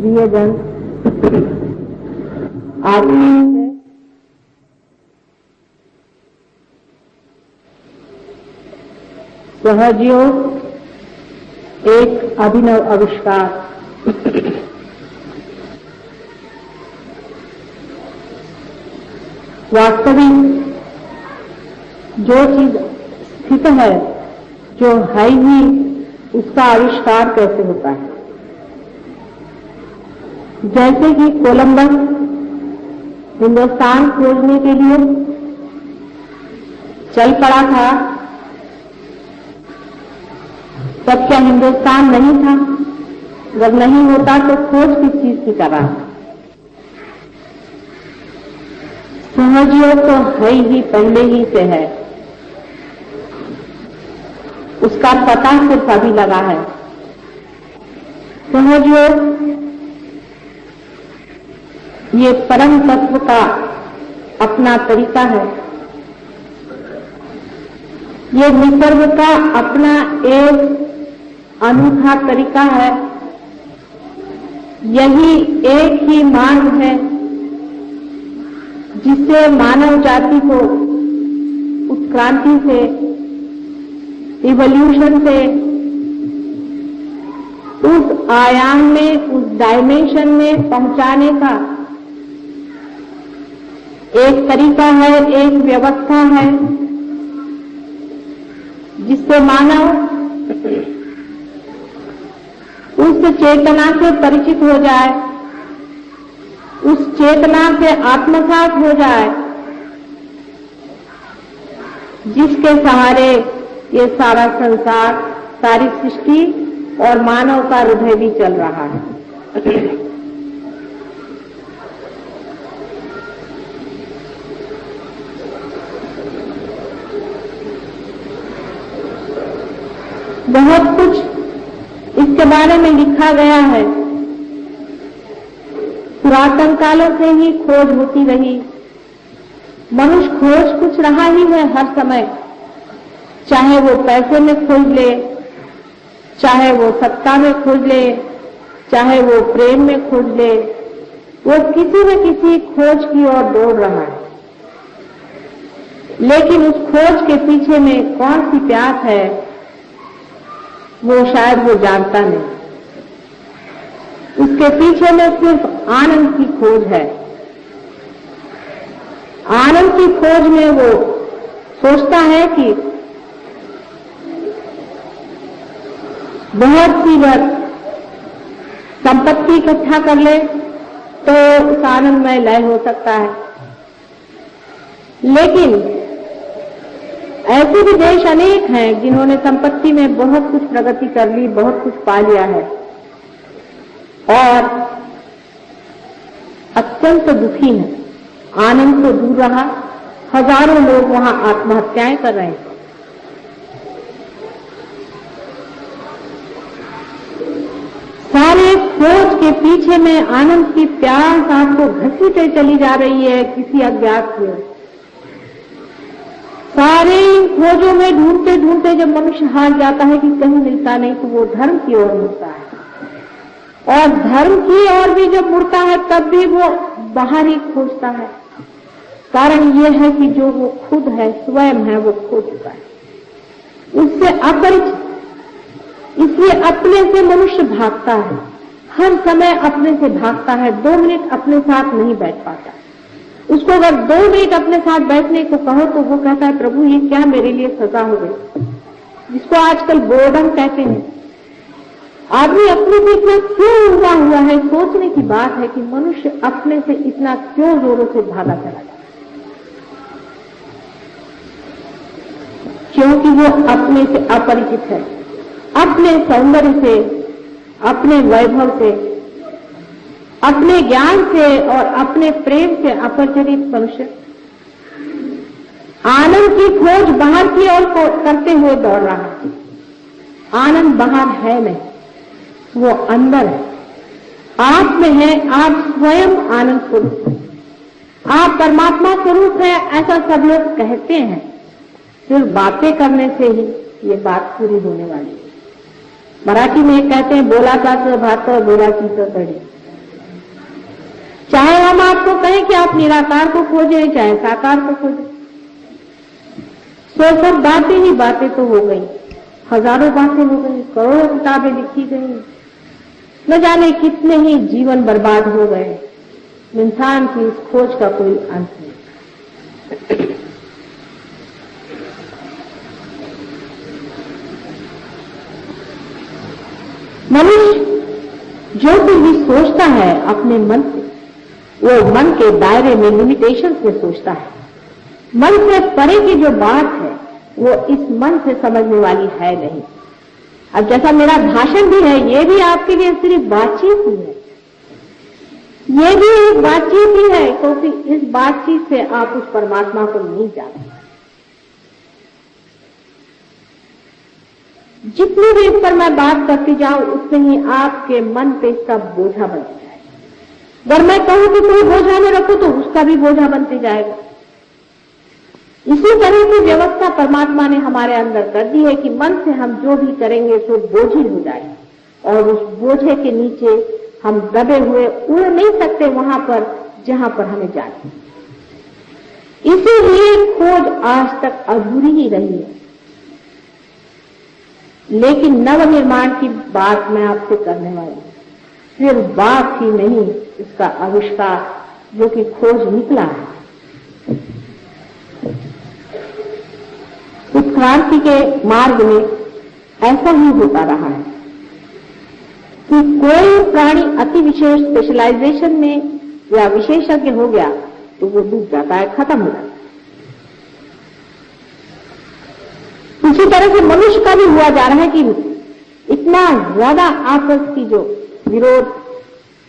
प्रियजन, आज सहजयोग एक अभिनव आविष्कार। वास्तविक जो चीज स्थित है, जो है ही, उसका आविष्कार कैसे होता है। जैसे कि कोलंबस हिंदुस्तान खोजने के लिए चल पड़ा था, तब क्या हिंदुस्तान नहीं था? अगर नहीं होता तो खोज किस चीज की तरह? सहजयोग तो है ही, पहले ही से है, उसका पता सिर्फ अभी लगा है। सहजयोग ये परम तत्व का अपना तरीका है, ये निसर्ग का अपना एक अनूठा तरीका है। यही एक ही मार्ग है जिससे मानव जाति को उत्क्रांति से, इवोल्यूशन से उस आयाम में, उस डायमेंशन में पहुंचाने का एक तरीका है, एक व्यवस्था है, जिससे मानव उस चेतना से परिचित हो जाए, उस चेतना से आत्मसात हो जाए, जिसके सहारे ये सारा संसार, सारी सृष्टि और मानव का हृदय भी चल रहा है। बहुत कुछ इसके बारे में लिखा गया है। पुरातन कालों से ही खोज होती रही। मनुष्य खोज कुछ रहा ही है हर समय, चाहे वो पैसे में खोज ले, चाहे वो सत्ता में खोज ले, चाहे वो प्रेम में खोज ले, वो किसी न किसी खोज की ओर दौड़ रहा है। लेकिन उस खोज के पीछे में कौन सी प्यास है, वो शायद वो जानता नहीं। उसके पीछे में सिर्फ आनंद की खोज है। आनंद की खोज में वो सोचता है कि बहुत सी बार संपत्ति इकट्ठा कर ले तो उस आनंद में लय हो सकता है। लेकिन ऐसे भी देश अनेक हैं जिन्होंने संपत्ति में बहुत कुछ प्रगति कर ली, बहुत कुछ पा लिया है और अत्यंत दुखी हैं, आनंद से दूर रहा। हजारों लोग वहां आत्महत्याएं कर रहे हैं। सारे खोज के पीछे में आनंद की प्यास आपको घसीटे चली जा रही है किसी अज्ञात की। सारे खोजों में ढूंढते ढूंढते जब मनुष्य हार जाता है कि कहीं मिलता नहीं, तो वो धर्म की ओर मुड़ता है। और धर्म की ओर भी जब मुड़ता है तब भी वो बाहर ही खोजता है। कारण ये है कि जो वो खुद है, स्वयं है, वो खो चुका है, उससे अपरिचित। इसलिए अपने से मनुष्य भागता है, हर समय अपने से भागता है। 2 मिनट अपने साथ नहीं बैठ पाता। उसको अगर 2 मिनट अपने साथ बैठने को कहो तो वो कहता है, प्रभु ये क्या मेरे लिए सजा हो गई, जिसको आजकल बोर्डम कहते हैं। आदमी अपने से इतना क्यों उबा हुआ है? सोचने की बात है कि मनुष्य अपने से इतना क्यों जोरों से भागा चला जाता, क्योंकि वो अपने से अपरिचित है, अपने सौंदर्य से, अपने वैभव से, अपने ज्ञान से और अपने प्रेम से अपरिचित मनुष्य आनंद की खोज बाहर की ओर करते हुए दौड़ रहा है। आनंद बाहर है नहीं, वो अंदर है, आप में है। आप स्वयं आनंद स्वरूप हैं, आप परमात्मा स्वरूप हैं, ऐसा सब लोग कहते हैं। सिर्फ बातें करने से ही ये बात पूरी होने वाली है। मराठी में कहते हैं, बोला का भात बोला की तो कड़ी। चाहे हम आपको कहें कि आप निराकार को खोजें, चाहे साकार को खोजें, सो सब बातें ही बातें तो हो गई, हजारों बातें हो गई, करोड़ों किताबें लिखी गई, न जाने कितने ही जीवन बर्बाद हो गए। इंसान की इस खोज का कोई अंत नहीं। मनुष्य जो कुछ भी सोचता है अपने मन से, वो मन के दायरे में, लिमिटेशन में सोचता है। मन से परे की जो बात है वो इस मन से समझने वाली है नहीं। अब जैसा मेरा भाषण भी है, ये भी आपके लिए सिर्फ बातचीत ही है, ये भी एक बातचीत ही है, क्योंकि इस बातचीत से आप उस परमात्मा को नहीं जानते। जितनी भी इस पर मैं बात करती जाऊं, उतने ही आपके मन पे इसका बोझा बनता जाएगा। अगर मैं कहूं कि कोई बोझा न रखो, तो उसका भी बोझा बनते जाएगा। इसी तरह की व्यवस्था परमात्मा ने हमारे अंदर कर दी है कि मन से हम जो भी करेंगे तो बोझिल हो जाए, और उस बोझे के नीचे हम दबे हुए उड़ नहीं सकते वहां पर जहां पर हमें जाना। इसीलिए खोज आज तक अधूरी ही रही है। लेकिन नवनिर्माण की बात मैं आपसे करने वाली हूं, सिर्फ बात ही नहीं, इसका आविष्कार जो कि खोज निकला है। इस क्रांति के मार्ग में ऐसा ही होता रहा है कि कोई प्राणी अति विशेष स्पेशलाइजेशन में या विशेषज्ञ हो गया तो वो डूब जाता है, खत्म हो जाता है। इसी तरह से मनुष्य का भी हुआ जा रहा है कि इतना ज्यादा आपस की जो विरोध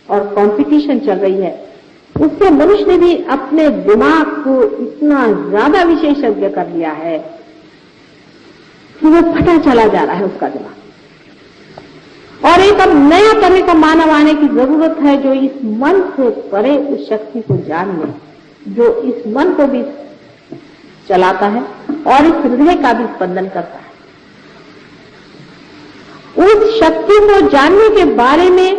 और कंपटीशन चल रही है, उससे मनुष्य ने भी अपने दिमाग को इतना ज्यादा विशेषज्ञ कर लिया है कि वो फटा चला जा रहा है उसका दिमाग। और एक अब नया तरह का मानव आने की जरूरत है, जो इस मन से परे उस शक्ति को जान ले, जो इस मन को भी चलाता है और इस हृदय का भी स्पंदन करता है। उस शक्ति को जानने के बारे में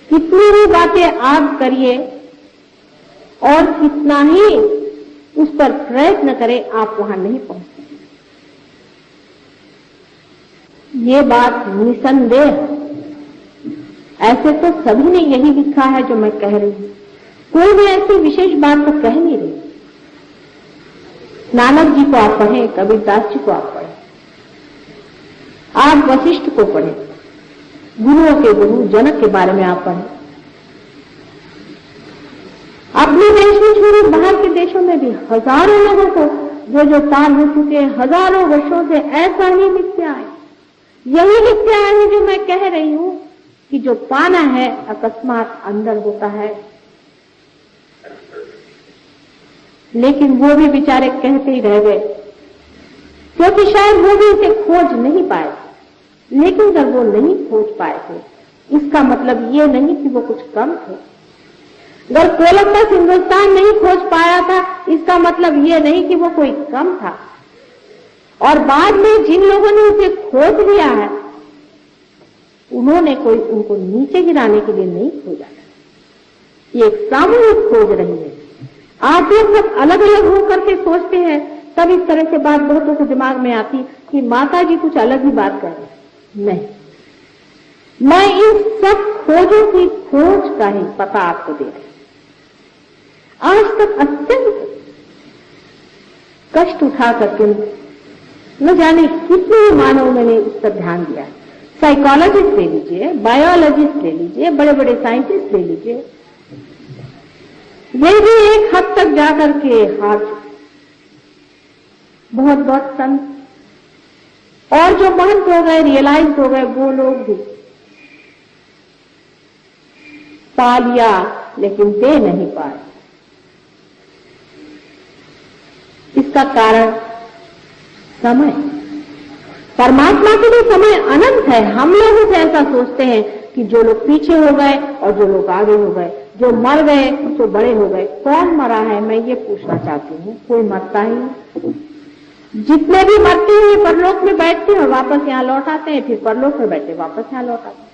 कितनी भी बातें आप करिए और कितना ही उस पर प्रयत्न करें, आप वहां नहीं पहुंच सकते। ये बात निसंदेह, ऐसे तो सभी ने यही लिखा है जो मैं कह रही हूं, कोई भी ऐसी विशेष बात तो कह नहीं रही। नानक जी को आप पढ़ें, कबीरदास जी को आप पढ़ें, आप वशिष्ठ को पढ़ें, गुरुओं के गुरु जनक के बारे में आप पढ़ें। अपने देश में छोड़े बाहर के देशों में भी हजारों लोगों को जो पार हो चुके हजारों वर्षों से ऐसा ही लिखते आए, यही लिखते आए हैं जो मैं कह रही हूं कि जो पाना है अकस्मात अंदर होता है। लेकिन वो भी बेचारे कहते ही रह गए, क्योंकि शायद वो भी इसे खोज नहीं पाए। लेकिन जब वो नहीं खोज पाए थे, इसका मतलब ये नहीं कि वो कुछ कम थे। अगर कोलंबस हिंदुस्तान नहीं खोज पाया था, इसका मतलब ये नहीं कि वो कोई कम था। और बाद में जिन लोगों ने उसे खोज लिया है, उन्होंने कोई उनको नीचे गिराने के लिए नहीं खोजा। ये एक सामूहिक खोज रही है। आप लोग सब अलग अलग होकर के सोचते हैं, तब इस तरह से बात बहुतों के दिमाग में आती कि माता जी कुछ अलग ही बात कर रहे हैं। नहीं, मैं इन सब खोजों की खोज का ही पता आपको दे रही। आज तक अत्यंत कष्ट उठा करके न जाने कितने मानव मैंने इस पर ध्यान दिया। साइकोलॉजिस्ट ले लीजिए, बायोलॉजिस्ट ले लीजिए, बड़े बड़े साइंटिस्ट ले लीजिए, ये भी एक हद तक जाकर के हार चुके। बहुत बहुत संत और जो महंत हो गए, रियलाइज हो गए, वो लोग भी पा लिया लेकिन दे नहीं पाए। इसका कारण समय। परमात्मा के लिए समय अनंत है। हम लोग ऐसा सोचते हैं कि जो लोग पीछे हो गए और जो लोग आगे हो गए, जो मर गए तो बड़े हो गए। कौन मरा है, मैं ये पूछना चाहती हूँ। कोई मरता ही नहीं। जितने भी मरते हैं परलोक में बैठते हैं और वापस यहाँ लौट आते हैं, फिर परलोक में बैठे वापस यहाँ लौट आते हैं।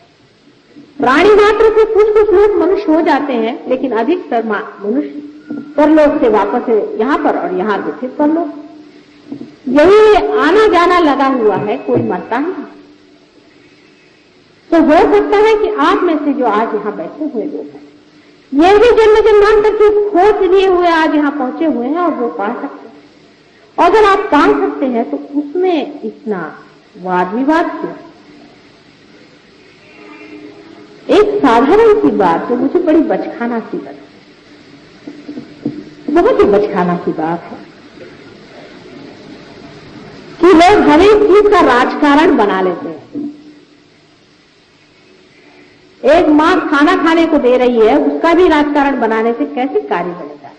प्राणी मात्र से कुछ लोग मनुष्य हो जाते हैं, लेकिन अधिकतर मनुष्य परलोक से वापस यहाँ पर और यहाँ से फिर परलोक, यही आना जाना लगा हुआ है, कोई मरता नहीं। तो हो सकता है कि आप में से जो आज यहाँ बैठे हुए लोग हैं, ये भी जन्म जन्मांतर की खोज लिए हुए आज यहाँ पहुंचे हुए हैं और वो पा सकते हैं। और अगर आप पा सकते हैं तो उसमें इतना वाद विवाद क्यों? एक साधारण सी बात जो मुझे बड़ी बचकाना सी लगी, बहुत ही बचकाना सी बात है कि लोग हर एक चीज का राजकारण बना लेते हैं। एक मां खाना खाने को दे रही है, उसका भी राजकारण बनाने से कैसे कार्य बनेगा?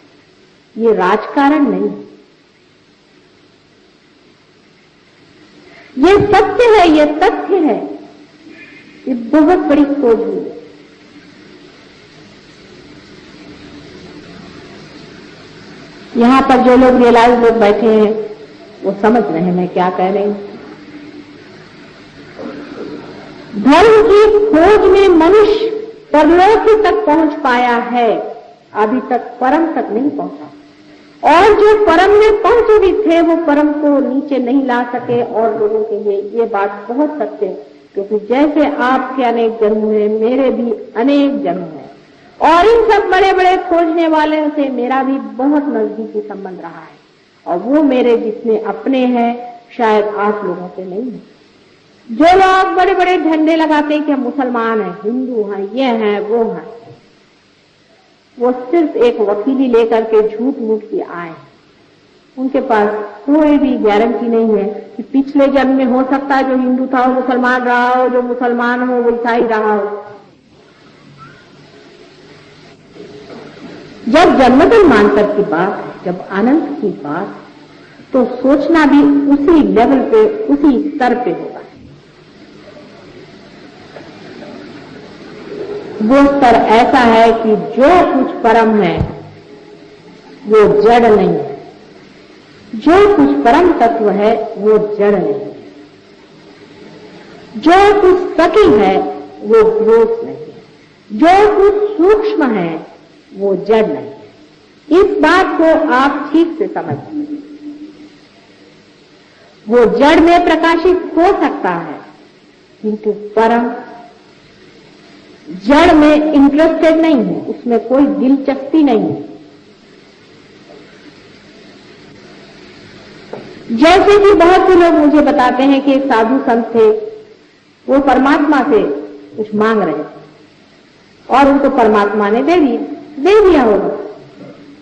ये राजकारण नहीं, ये सत्य है, ये तथ्य है। ये बहुत बड़ी खोज हुई। यहां पर जो लोग रियलाइज लोग बैठे हैं वो समझ रहे हैं मैं क्या कह रही हूं। धर्म की खोज में मनुष्य परलोक तक पहुंच पाया है, अभी तक परम तक नहीं पहुंचा। और जो परम में पहुंचे भी थे वो परम को नीचे नहीं ला सके और लोगों के लिए ये बात बहुत सत्य है, क्योंकि जैसे आपके अनेक जन्म हुए, मेरे भी अनेक जन्म हैं और इन सब बड़े बड़े खोजने वाले से मेरा भी बहुत नजदीकी संबंध रहा है। और वो मेरे जितने अपने हैं शायद आप लोगों के नहीं है। जो लोग बड़े बड़े झंडे लगाते हैं कि हम मुसलमान हैं, हिंदू हैं, ये हैं, वो हैं, वो सिर्फ एक वकीली लेकर के झूठ मूठ के आए। उनके पास कोई भी गारंटी नहीं है कि पिछले जन्म में हो सकता है जो हिंदू था वो मुसलमान रहा हो, जो मुसलमान हो वो ईसाई रहा हो। जब जन्म जन्मांतर की बात है, जब अनंत की बात है, तो सोचना भी उसी लेवल पे, उसी स्तर पे होगा। वो स्तर ऐसा है कि जो कुछ परम है वो जड़ नहीं है, जो कुछ परम तत्व है वो जड़ नहीं है, जो कुछ सती है वो ग्रोथ नहीं है, जो कुछ सूक्ष्म है वो जड़ नहीं है। इस बात को आप ठीक से समझिए। वो जड़ में प्रकाशित हो सकता है, किंतु परम जड़ में इंटरेस्टेड नहीं है, उसमें कोई दिलचस्पी नहीं है। जैसे कि बहुत से लोग मुझे बताते हैं कि एक साधु संत थे, वो परमात्मा से कुछ मांग रहे थे और उनको परमात्मा ने दे दिया होगा,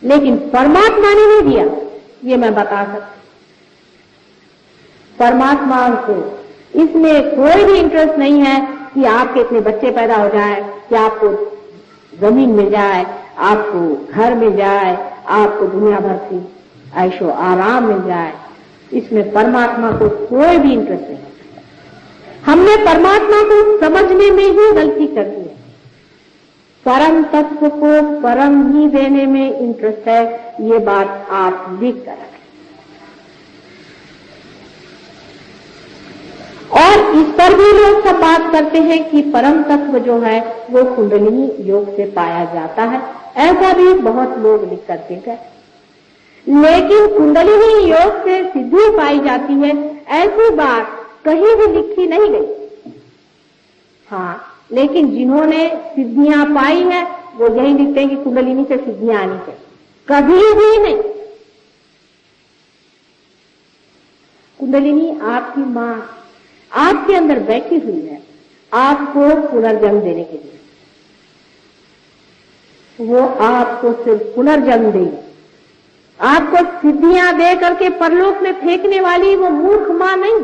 लेकिन परमात्मा ने नहीं दिया, ये मैं बता सकती। परमात्मा को इसमें कोई भी इंटरेस्ट नहीं है कि आपके इतने बच्चे पैदा हो जाए, कि आपको जमीन मिल जाए, आपको घर मिल जाए, आपको दुनिया भर की ऐशो आराम मिल जाए। इसमें परमात्मा को कोई भी इंटरेस्ट नहीं। हमने परमात्मा को समझने में ही गलती कर दी है। परम तत्व को परम ही देने में इंटरेस्ट है, ये बात आप लिख कर रखें। और इस पर भी लोग सब बात करते हैं कि परम तत्व जो है वो कुंडलिनी योग से पाया जाता है, ऐसा भी बहुत लोग लिख करके गए। लेकिन कुंडलिनी योग से सिद्धि पाई जाती है, ऐसी बात कहीं भी लिखी नहीं गई। हाँ, लेकिन जिन्होंने सिद्धियां पाई है वो यही लिखते हैं कि कुंडलिनी से सिद्धियां आनी चाहिए, कभी भी नहीं। कुंडलिनी आपकी मां आपके अंदर बैठी हुई है, आपको पुनर्जन्म देने के लिए। वो आपको सिर्फ पुनर्जन्म देगी, आपको सिद्धियां दे करके परलोक में फेंकने वाली वो मूर्ख मां नहीं।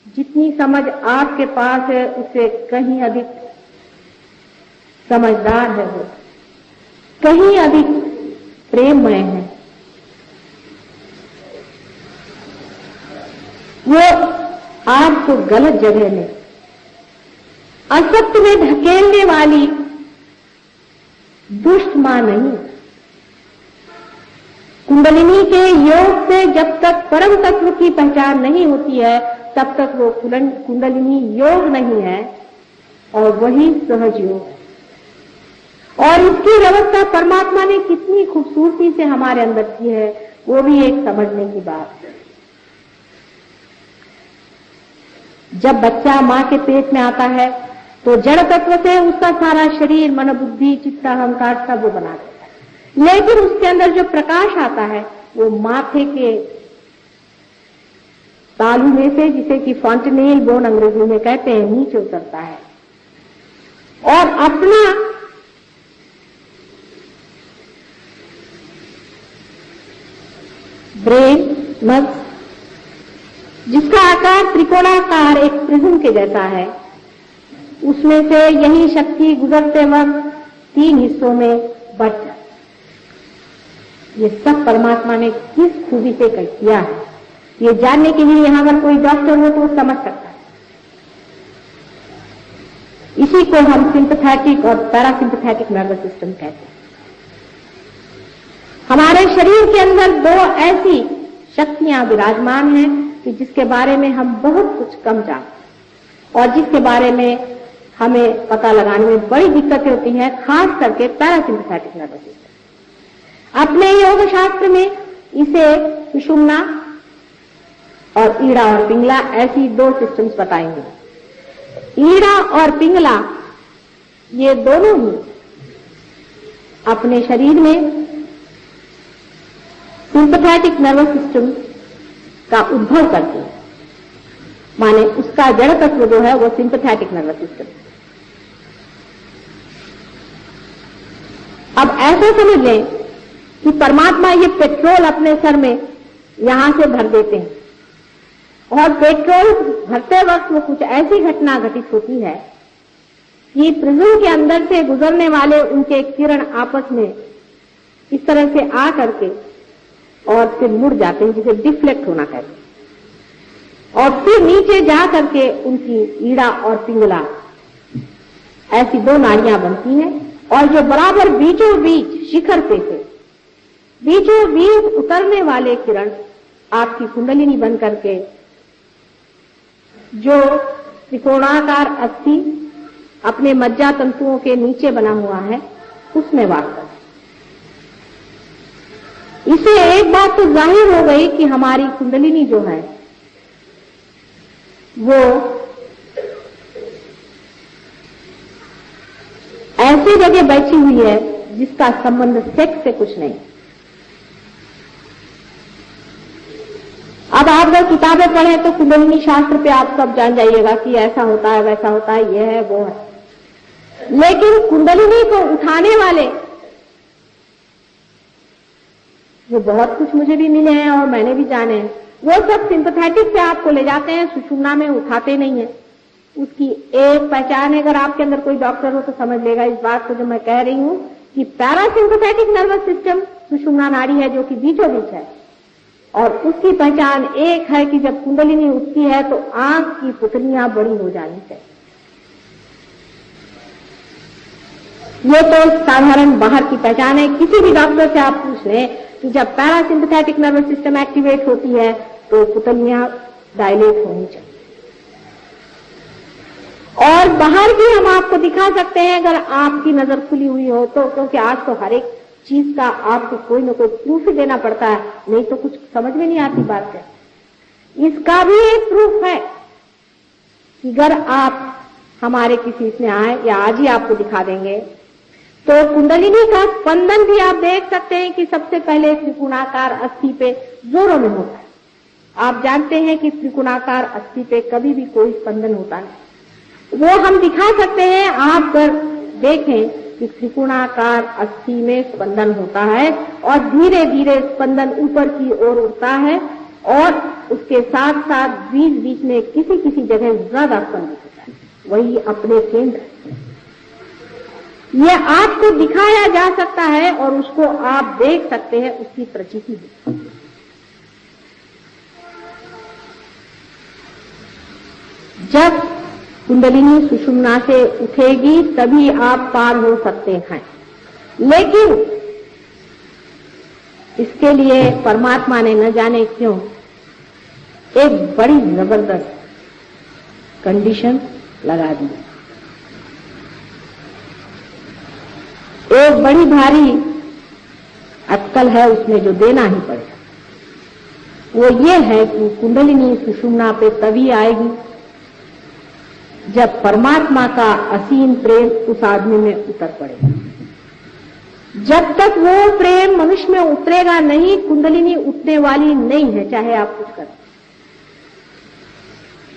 जितनी समझ आपके पास है उससे कहीं अधिक समझदार है वो, कहीं अधिक प्रेममय है। वो आपको गलत जगह में, असत्य में ढकेलने वाली दुष्ट मां नहीं। कुंडलिनी के योग से जब तक परम तत्व की पहचान नहीं होती है तब तक वो कुंडलिनी योग नहीं है, और वही सहज योग है। और इसकी व्यवस्था परमात्मा ने कितनी खूबसूरती से हमारे अंदर की है, वो भी एक समझने की बात है। जब बच्चा मां के पेट में आता है तो जड़ तत्व से उसका सारा शरीर, मन, बुद्धि, चित्त, अहंकार सब वो बना देता है, लेकिन उसके अंदर जो प्रकाश आता है वो माथे के तालू में से, जिसे कि फॉन्टेनेल बोन अंग्रेजी में कहते हैं, नीचे उतरता है और अपना ब्रेन, मस्तिष्क, जिसका आकार त्रिकोणाकार एक प्रिज्म के जैसा है, उसमें से यही शक्ति गुजरते वक्त 3 हिस्सों में बट जाती। ये सब परमात्मा ने किस खूबी से किया है, ये जानने के लिए यहां अगर कोई डॉक्टर हो तो वो समझ सकता है। इसी को हम सिंपैथेटिक और पैरासिम्पैथेटिक नर्वस सिस्टम कहते हैं। हमारे शरीर के अंदर 2 ऐसी शक्तियां विराजमान हैं कि जिसके बारे में हम बहुत कुछ कम जानते हैं और जिसके बारे में हमें पता लगाने में बड़ी दिक्कतें होती हैं, खास करके पैरासिम्पैथेटिक नर्वस सिस्टम। अपने योग शास्त्र में इसे सुषुम्ना और ईड़ा और पिंगला ऐसी 2 सिस्टम्स बताएंगे। ईड़ा और पिंगला ये दोनों ही अपने शरीर में सिंपैथेटिक नर्वस सिस्टम का उद्भव करते हैं, माने उसका जड़ तत्व जो है वो सिंपैथेटिक नर्वस सिस्टम। अब ऐसा समझ लें कि परमात्मा ये पेट्रोल अपने सर में यहां से भर देते हैं और पेट्रोल भरते वक्त वो कुछ ऐसी घटना घटित होती है कि प्रिज्म के अंदर से गुजरने वाले उनके किरण आपस में इस तरह से आ करके और फिर मुड़ जाते हैं, जिसे डिफ्लेक्ट होना कहते हैं, और फिर नीचे जा करके उनकी ईड़ा और पिंगला ऐसी 2 नाड़ियां बनती हैं और जो बराबर बीचों बीच शिखर पे से बीचों बीच उतरने वाले किरण आपकी कुंडलिनी बन करके जो त्रिकोणाकार अस्थि अपने मज्जा तंतुओं के नीचे बना हुआ है उसमें वास करते। इसे एक बात तो जाहिर हो गई कि हमारी कुंडलिनी जो है वो ऐसी जगह बैठी हुई है जिसका संबंध सेक्स से कुछ नहीं। अब आप अगर किताबें पढ़ें तो कुंडलिनी शास्त्र पे आप सब जान जाइएगा कि ऐसा होता है, वैसा होता है, ये है, वो है, लेकिन कुंडलिनी को उठाने वाले जो बहुत कुछ मुझे भी मिले हैं और मैंने भी जाने हैं, वो सब सिंपैथेटिक से आपको ले जाते हैं, सुषुम्ना में उठाते नहीं है। उसकी एक पहचान है, अगर आपके अंदर कोई डॉक्टर हो तो समझ लेगा इस बात को जो मैं कह रही हूं कि पैरासिम्पैथेटिक नर्वस सिस्टम सुषुम्ना नाड़ी है जो कि बीचों बीच है, और उसकी पहचान एक है कि जब कुंडलिनी उठती है तो आंख की पुतलियां बड़ी हो जानी चाहिए। ये तो साधारण बाहर की पहचान है। किसी भी डॉक्टर से आप पूछ लें कि जब पैरासिम्पैथेटिक नर्वस सिस्टम एक्टिवेट होती है तो पुतलियां डायलेट होनी चाहिए। और बाहर भी हम आपको दिखा सकते हैं अगर आपकी नजर खुली हुई हो तो, क्योंकि आज तो हर एक चीज का आपको कोई न कोई प्रूफ ही देना पड़ता है, नहीं तो कुछ समझ में नहीं आती बात है। इसका भी एक प्रूफ है कि अगर आप हमारे किसी इसमें आए या आज ही आपको दिखा देंगे तो कुंडलिनी का स्पंदन भी आप देख सकते हैं कि सबसे पहले त्रिकोणाकार अस्थि पे जोरों में होता है। आप जानते हैं कि त्रिकोणाकार अस्थि पे कभी भी कोई स्पंदन होता नहीं, वो हम दिखा सकते हैं। आप अगर देखें कि त्रिकोणाकार अस्थि में स्पंदन होता है और धीरे धीरे स्पंदन ऊपर की ओर उठता है और उसके साथ साथ बीच बीच में किसी किसी जगह ज्यादा स्पंदन होता है, वही अपने केंद्र। ये आपको दिखाया जा सकता है और उसको आप देख सकते हैं, उसकी प्रचिति है। जब कुंडलिनी सुषुम्ना से उठेगी तभी आप पार हो सकते हैं, लेकिन इसके लिए परमात्मा ने न जाने क्यों एक बड़ी जबरदस्त कंडीशन लगा दी। एक बड़ी भारी अटकल है, उसमें जो देना ही पड़ेगा वो ये है कि कुंडलिनी सुषुम्ना पे तभी आएगी जब परमात्मा का असीम प्रेम उस आदमी में उतर पड़ेगा। जब तक वो प्रेम मनुष्य में उतरेगा नहीं, कुंडलिनी उठने वाली नहीं है, चाहे आप कुछ करें।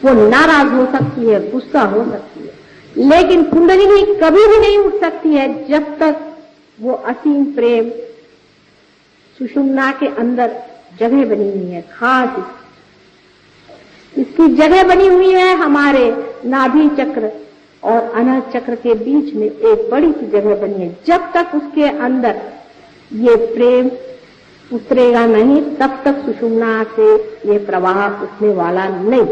वो नाराज हो सकती है, गुस्सा हो सकती है, लेकिन कुंडलिनी कभी भी नहीं उठ सकती है जब तक वो असीम प्रेम सुषुम्ना के अंदर जगह बनी हुई है। खास इसकी जगह बनी हुई है हमारे नाभि चक्र और अनाहत चक्र के बीच में एक बड़ी सी जगह बनी है। जब तक उसके अंदर ये प्रेम उतरेगा नहीं, तब तक सुषुम्ना से ये प्रवाह उठने वाला नहीं।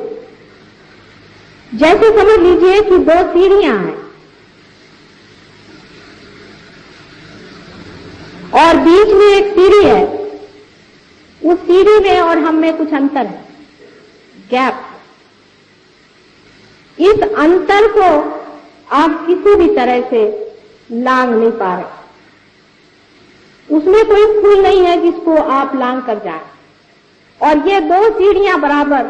जैसे समझ लीजिए कि दो सीढ़ियां हैं और बीच में एक सीढ़ी है, उस सीढ़ी में और हम में कुछ अंतर है, गैप। इस अंतर को आप किसी भी तरह से लांघ नहीं पा रहे। उसमें कोई पुल नहीं है जिसको आप लांघ कर जाएं। और ये दो सीढ़ियां बराबर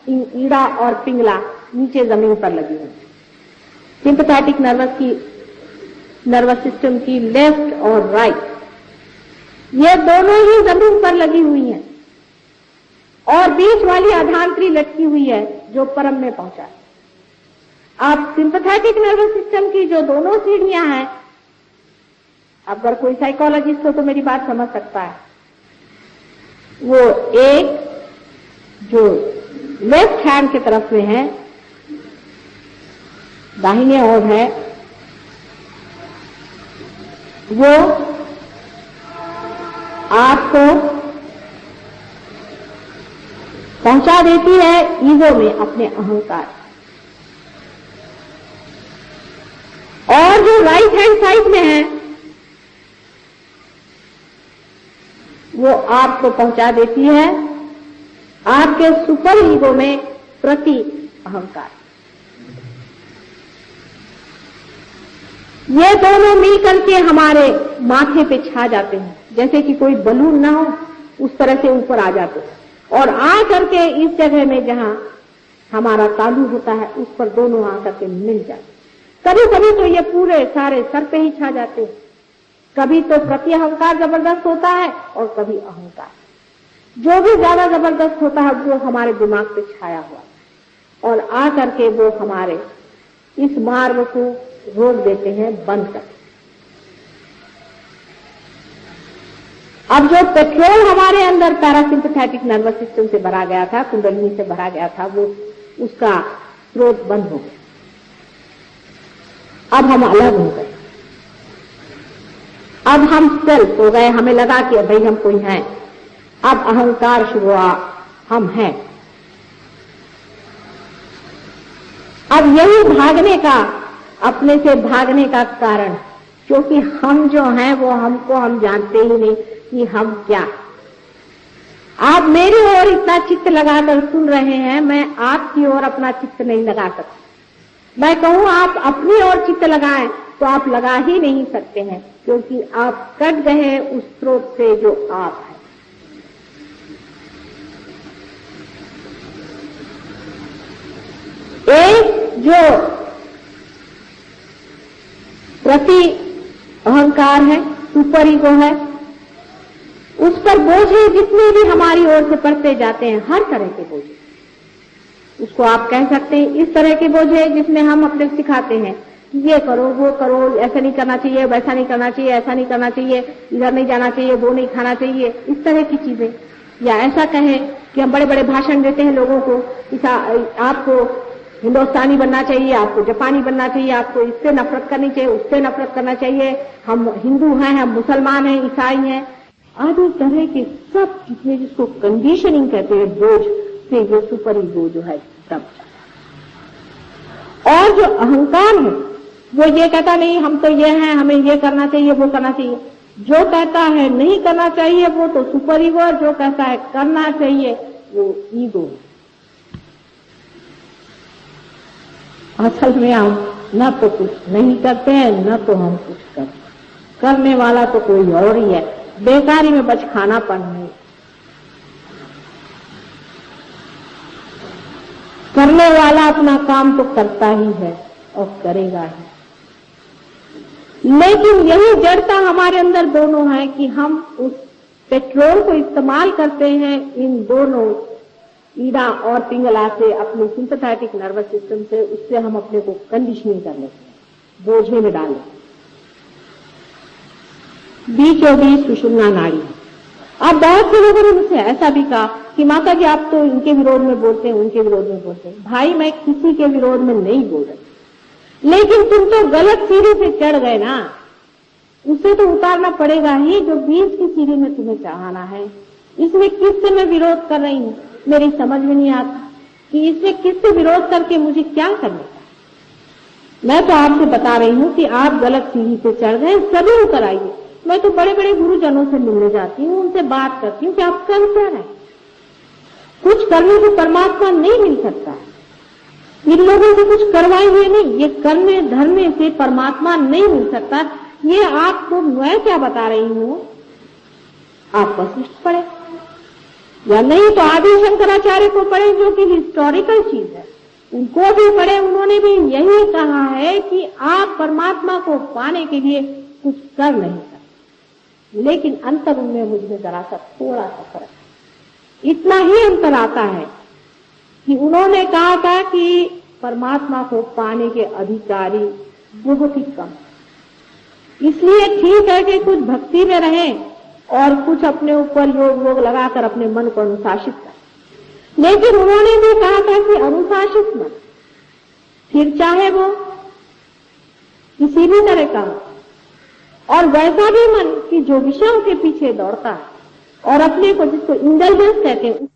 ईड़ा और पिंगला नीचे जमीन पर लगी हुई। सिंपैथेटिक नर्वस सिस्टम की लेफ्ट और राइट, ये दोनों ही जमीन पर लगी हुई हैं और बीच वाली आधांतरी लटकी हुई है जो परम में पहुंचा। आप सिंपैथेटिक नर्वस सिस्टम की जो दोनों सीढ़ियां हैं, अगर कोई साइकोलॉजिस्ट हो तो मेरी बात समझ सकता है। वो एक जो लेफ्ट हैंड की तरफ में है, दाहिने ओर है, वो आपको पहुंचा देती है ईगो में, अपने अहंकार। और जो राइट हैंड साइड में है वो आपको पहुंचा देती है आपके सुपर ईगो में प्रति अहंकार। ये दोनों मिलकर के हमारे माथे पे छा जाते हैं, जैसे कि कोई बलून ना हो उस तरह से ऊपर आ जाते हैं और आ करके इस जगह में जहां हमारा तालू होता है उस पर दोनों आ करके मिल जाते। कभी कभी तो ये पूरे सारे सर पे ही छा जाते हैं। कभी तो प्रति अहंकार जबरदस्त होता है और कभी अहंकार। जो भी ज्यादा जबरदस्त होता है वो हमारे दिमाग पे छाया हुआ और आ करके वो हमारे इस मार्ग को रोक देते हैं, बंद करते हैं। अब जो पेट्रोल हमारे अंदर पैरासिम्पैथेटिक नर्वस सिस्टम से भरा गया था, कुंडलिनी से भरा गया था, वो उसका स्रोत बंद हो गया। अब हम अलग हो गए, अब हम सेल्फ हो गए। हमें लगा कि भाई हम कोई हैं। अब अहंकार शुरू हुआ, हम हैं। अब यही भागने का, अपने से भागने का कारण, क्योंकि हम जो हैं वो हमको हम जानते ही नहीं कि हम क्या। आप मेरी ओर इतना चित्त लगाकर सुन रहे हैं, मैं आपकी ओर अपना चित्त नहीं लगा सकती। मैं कहूं आप अपनी ओर चित्त लगाएं तो आप लगा ही नहीं सकते हैं, क्योंकि आप कट गए उस स्रोत से जो आप हैं। एक जो प्रति अहंकार है, सुपर ईगो है, उस पर बोझे जितने भी हमारी ओर से पड़ते जाते हैं, हर तरह के बोझे, उसको आप कह सकते हैं इस तरह के बोझे जिसमें हम अपने सिखाते हैं कि ये करो, वो करो, ऐसा नहीं करना चाहिए, वैसा नहीं करना चाहिए, ऐसा नहीं करना चाहिए, इधर नहीं जाना चाहिए, वो नहीं खाना चाहिए, इस तरह की चीजें। या ऐसा कहें कि हम बड़े बड़े भाषण देते हैं लोगों को, आपको हिंदुस्तानी बनना चाहिए, आपको जापानी बनना चाहिए, आपको इससे नफरत करनी चाहिए, उससे नफरत करना चाहिए, हम हिंदू हैं, हम मुसलमान हैं, ईसाई हैं, आदि तरह के सब चीजें जिसको कंडीशनिंग कहते हैं, बोझ से ये सुपर ईगो जो है तब। और जो अहंकार है वो ये कहता नहीं हम तो ये हैं, हमें ये करना चाहिए, वो करना चाहिए। जो कहता है नहीं करना चाहिए वो तो सुपर ईगो, और जो कहता है करना चाहिए वो ईगो। असल में हम न तो कुछ नहीं करते हैं, न तो हम कुछ करते हैं। करने वाला तो कोई और ही है, बेकारी में बच खानापन है। करने वाला अपना काम तो करता ही है और करेगा ही, लेकिन यही जड़ता हमारे अंदर दोनों है कि हम उस पेट्रोल को इस्तेमाल करते हैं इन दोनों ईड़ा और पिंगला से, अपने सिंपैथेटिक नर्वस सिस्टम से, उससे हम अपने को कंडीशनिंग कर लेते हैं, बोझे में डाल लेते हैं। बीचों बीच सुषुम्ना नाड़ी। अब बहुत से लोगों ने मुझसे ऐसा भी कहा कि माता जी आप तो इनके विरोध में बोलते हैं, उनके विरोध में बोलते हैं। भाई मैं किसी के विरोध में नहीं बोल रही, लेकिन तुम तो गलत सीढ़ी से चढ़ गए ना, उसे तो उतारना पड़ेगा ही जो बीच की सीढ़ी में तुम्हें चढ़ाना है। इसमें किससे मैं विरोध कर रही हूँ, मेरी समझ में नहीं आता कि इसमें किससे विरोध करके मुझे क्या करना है। मैं तो आपसे बता रही हूँ कि आप गलत सीढ़ी पे चढ़ गए, सभी उतर आइए। मैं तो बड़े बड़े गुरुजनों से मिलने जाती हूँ, उनसे बात करती हूँ कि आप कर क्या रहे, कुछ करने से परमात्मा नहीं मिल सकता, इन लोगों से कुछ करवाए हुए नहीं, ये करने धरने से परमात्मा नहीं मिल सकता। ये आपको मैं क्या बता रही हूँ, आप वशिष्ठ पढ़े या नहीं तो आदि शंकराचार्य को पढ़े जो कि हिस्टोरिकल चीज है, उनको भी पढ़े। उन्होंने भी यही कहा है कि आप परमात्मा को पाने के लिए कुछ कर नहीं सकते, लेकिन अंतर उनमें मुझमें जरा सा थोड़ा सा फर्क है। इतना ही अंतर आता है कि उन्होंने कहा था कि परमात्मा को पाने के अधिकारी बहुत ही कम, इसलिए ठीक है कि कुछ भक्ति में रहें और कुछ अपने ऊपर योग वोग लगाकर अपने मन को अनुशासित करें। लेकिन उन्होंने भी कहा था कि अनुशासित मन, फिर चाहे वो किसी भी तरह का हो, और वैसा भी मन कि जो विषयों के पीछे दौड़ता है और अपने को जिसको इंटेलिजेंस कहते हैं,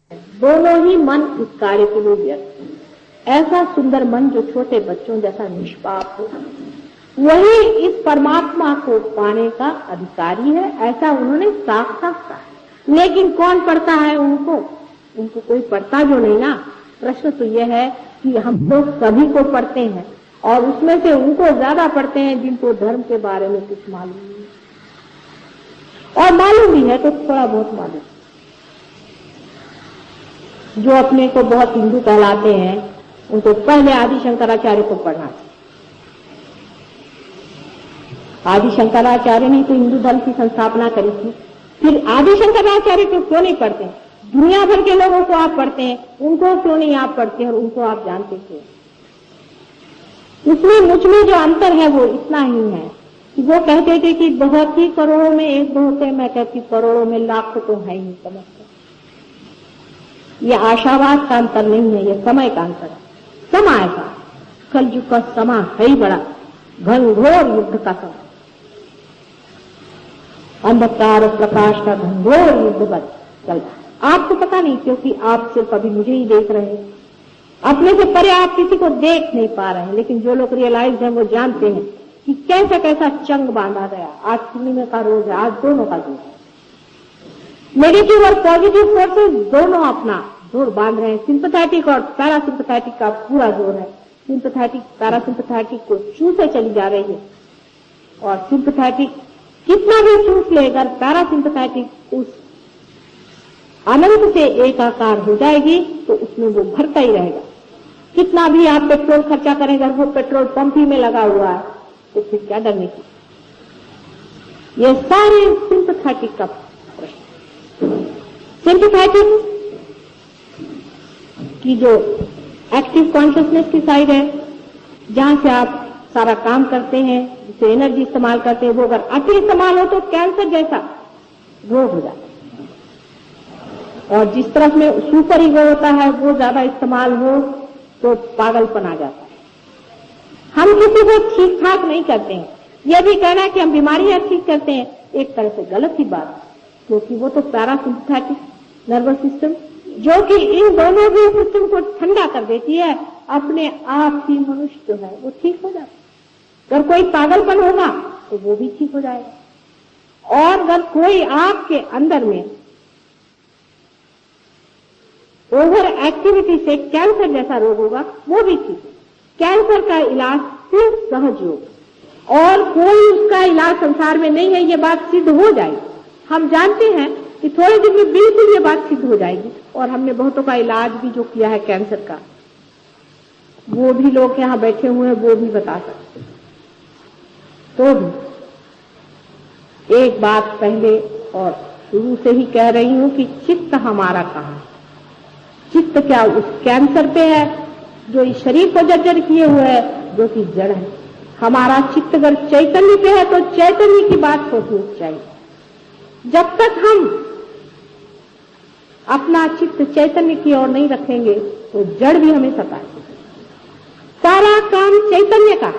दोनों ही मन इस कार्य के लिए व्यर्थ है। ऐसा सुंदर मन जो छोटे बच्चों जैसा निष्पाप हो, वही इस परमात्मा को पाने का अधिकारी है, ऐसा उन्होंने साफ साफ कहा। लेकिन कौन पढ़ता है उनको कोई पढ़ता जो नहीं ना। प्रश्न तो यह है कि हम लोग सभी को पढ़ते हैं और उसमें से उनको ज्यादा पढ़ते हैं जिनको धर्म के बारे में कुछ मालूम नहीं, और मालूम भी है तो थोड़ा बहुत मालूम। जो अपने को बहुत हिंदू कहलाते हैं उनको पहले आदि शंकराचार्य को पढ़ना चाहिए। आदि शंकराचार्य ने तो हिंदू धर्म की संस्थापना करी थी, फिर आदि शंकराचार्य को क्यों नहीं पढ़ते? दुनिया भर के लोगों को आप पढ़ते हैं, उनको क्यों नहीं आप पढ़ते और उनको आप जानते थे? इसमें मुझ में जो अंतर है वो इतना ही है कि वो कहते थे कि बहुत ही करोड़ों में एक दो होते, मैं कहती करोड़ों में लाखों तो है ही समझते। ये आशावाद का अंतर नहीं है, ये समय का अंतर है। समय का, कलयुग का समय है ही बड़ा घनघोर युद्ध का समय, अंधकार और प्रकाश का घनघोर युद्ध बच चल रहा है। आपको पता नहीं क्योंकि आप सिर्फ अभी मुझे ही देख रहे हैं, अपने से परे आप किसी को देख नहीं पा रहे हैं, लेकिन जो लोग रियलाइज हैं वो जानते हैं कि कैसा कैसा चंग बांधा गया। आज पूर्णिमा का रोज है, आज दोनों का दिन है। नेगेटिव और पॉजिटिव फोर्सेस दोनों अपना जोर बांध रहे हैं। सिंपैथेटिक और पैरासिम्पैथेटिक का पूरा जोर है। सिंपैथेटिक पैरासिम्पैथेटिक को चूसे चली जा रही है, और सिंपैथेटिक कितना भी चूस ले, अगर पैरासिम्पैथेटिक उस अनंत से एकाकार हो जाएगी तो उसमें वो भरता ही रहेगा। कितना भी आप पेट्रोल खर्चा करें, अगर वो पेट्रोल पंप ही में लगा हुआ है तो फिर क्या डरने की? ये सारे सिंपैथेटिक का प्रश्न। सिंपैथेटिक की जो एक्टिव कॉन्शियसनेस की साइड है, जहां से आप सारा काम करते हैं, जिसे एनर्जी इस्तेमाल करते हैं, वो अगर अति इस्तेमाल हो तो कैंसर जैसा रोग हो जाता है। और जिस तरफ में सुपर ईगो होता है वो ज्यादा इस्तेमाल हो तो पागलपन आ जाता है। हम किसी को ठीक ठाक नहीं करते हैं। यह भी कहना कि हम बीमारियां ठीक करते हैं एक तरह से गलत ही बात, क्योंकि वो तो पैरासिम्पैथेटिक नर्वस सिस्टम जो कि इन दोनों भी सिस्टम को ठंडा कर देती है, अपने आप ही मनुष्य जो है वो ठीक हो जाता है। अगर कोई पागलपन होगा तो वो भी ठीक हो जाएगा, और अगर कोई आपके अंदर में ओवर एक्टिविटी से कैंसर जैसा रोग होगा वो भी ठीक है। कैंसर का इलाज सिर्फ सहज योग, और कोई उसका इलाज संसार में नहीं है, ये बात सिद्ध हो जाएगी। हम जानते हैं कि थोड़े दिन में बिल्कुल ये बात सिद्ध हो जाएगी। और हमने बहुतों का इलाज भी जो किया है कैंसर का, वो भी लोग यहाँ बैठे हुए हैं, वो भी बता सकते। तो भी एक बात पहले और शुरू से ही कह रही हूं कि चित्त हमारा कहाँ है? चित्त क्या उस कैंसर पे है जो इस शरीर को जर्जर किए हुए है, जो कि जड़ है। हमारा चित्त अगर चैतन्य पे है तो चैतन्य की बात सोचनी चाहिए। जब तक हम अपना चित्त चैतन्य की ओर नहीं रखेंगे तो जड़ भी हमें सताएगी। सारा काम चैतन्य का,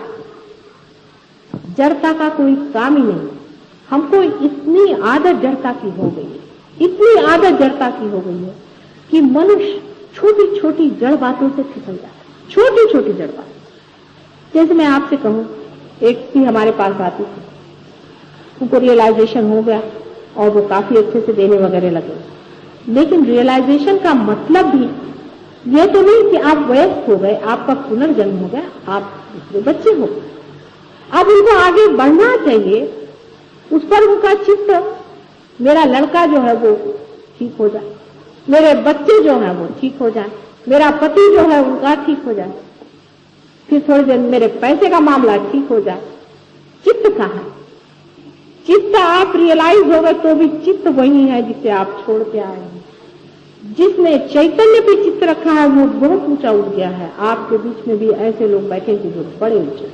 जड़ता का कोई काम ही नहीं। हमको इतनी आदत जड़ता की हो गई है, इतनी आदत जड़ता की हो गई है कि मनुष्य छोटी छोटी जड़ बातों से फिसल जाता है। छोटी छोटी जड़ बात, जैसे मैं आपसे कहूं, एक भी हमारे पास आती थी, उनको रियलाइजेशन हो गया और वो काफी अच्छे से देने वगैरह लगे। लेकिन रियलाइजेशन का मतलब भी ये तो नहीं कि आप वयस्क हो गए, आपका पुनर्जन्म हो गया, आप दूसरे बच्चे हो गए। अब उनको आगे बढ़ना चाहिए, उस पर उनका चित्त, मेरा लड़का जो है वो ठीक हो जाए, मेरे बच्चे जो है वो ठीक हो जाए, मेरा पति जो है उनका ठीक हो जाए, फिर थोड़ी देर मेरे पैसे का मामला ठीक हो जाए। चित्त कहाँ है? चित्त आप रियलाइज हो गए तो भी चित्त वही है जिसे आप छोड़ के आए हैं। जिसने चैतन्य पे चित्त रखा है वो बहुत ऊंचा उठ गया है। आपके बीच में भी ऐसे लोग बैठे थे जो बड़े ऊंचे,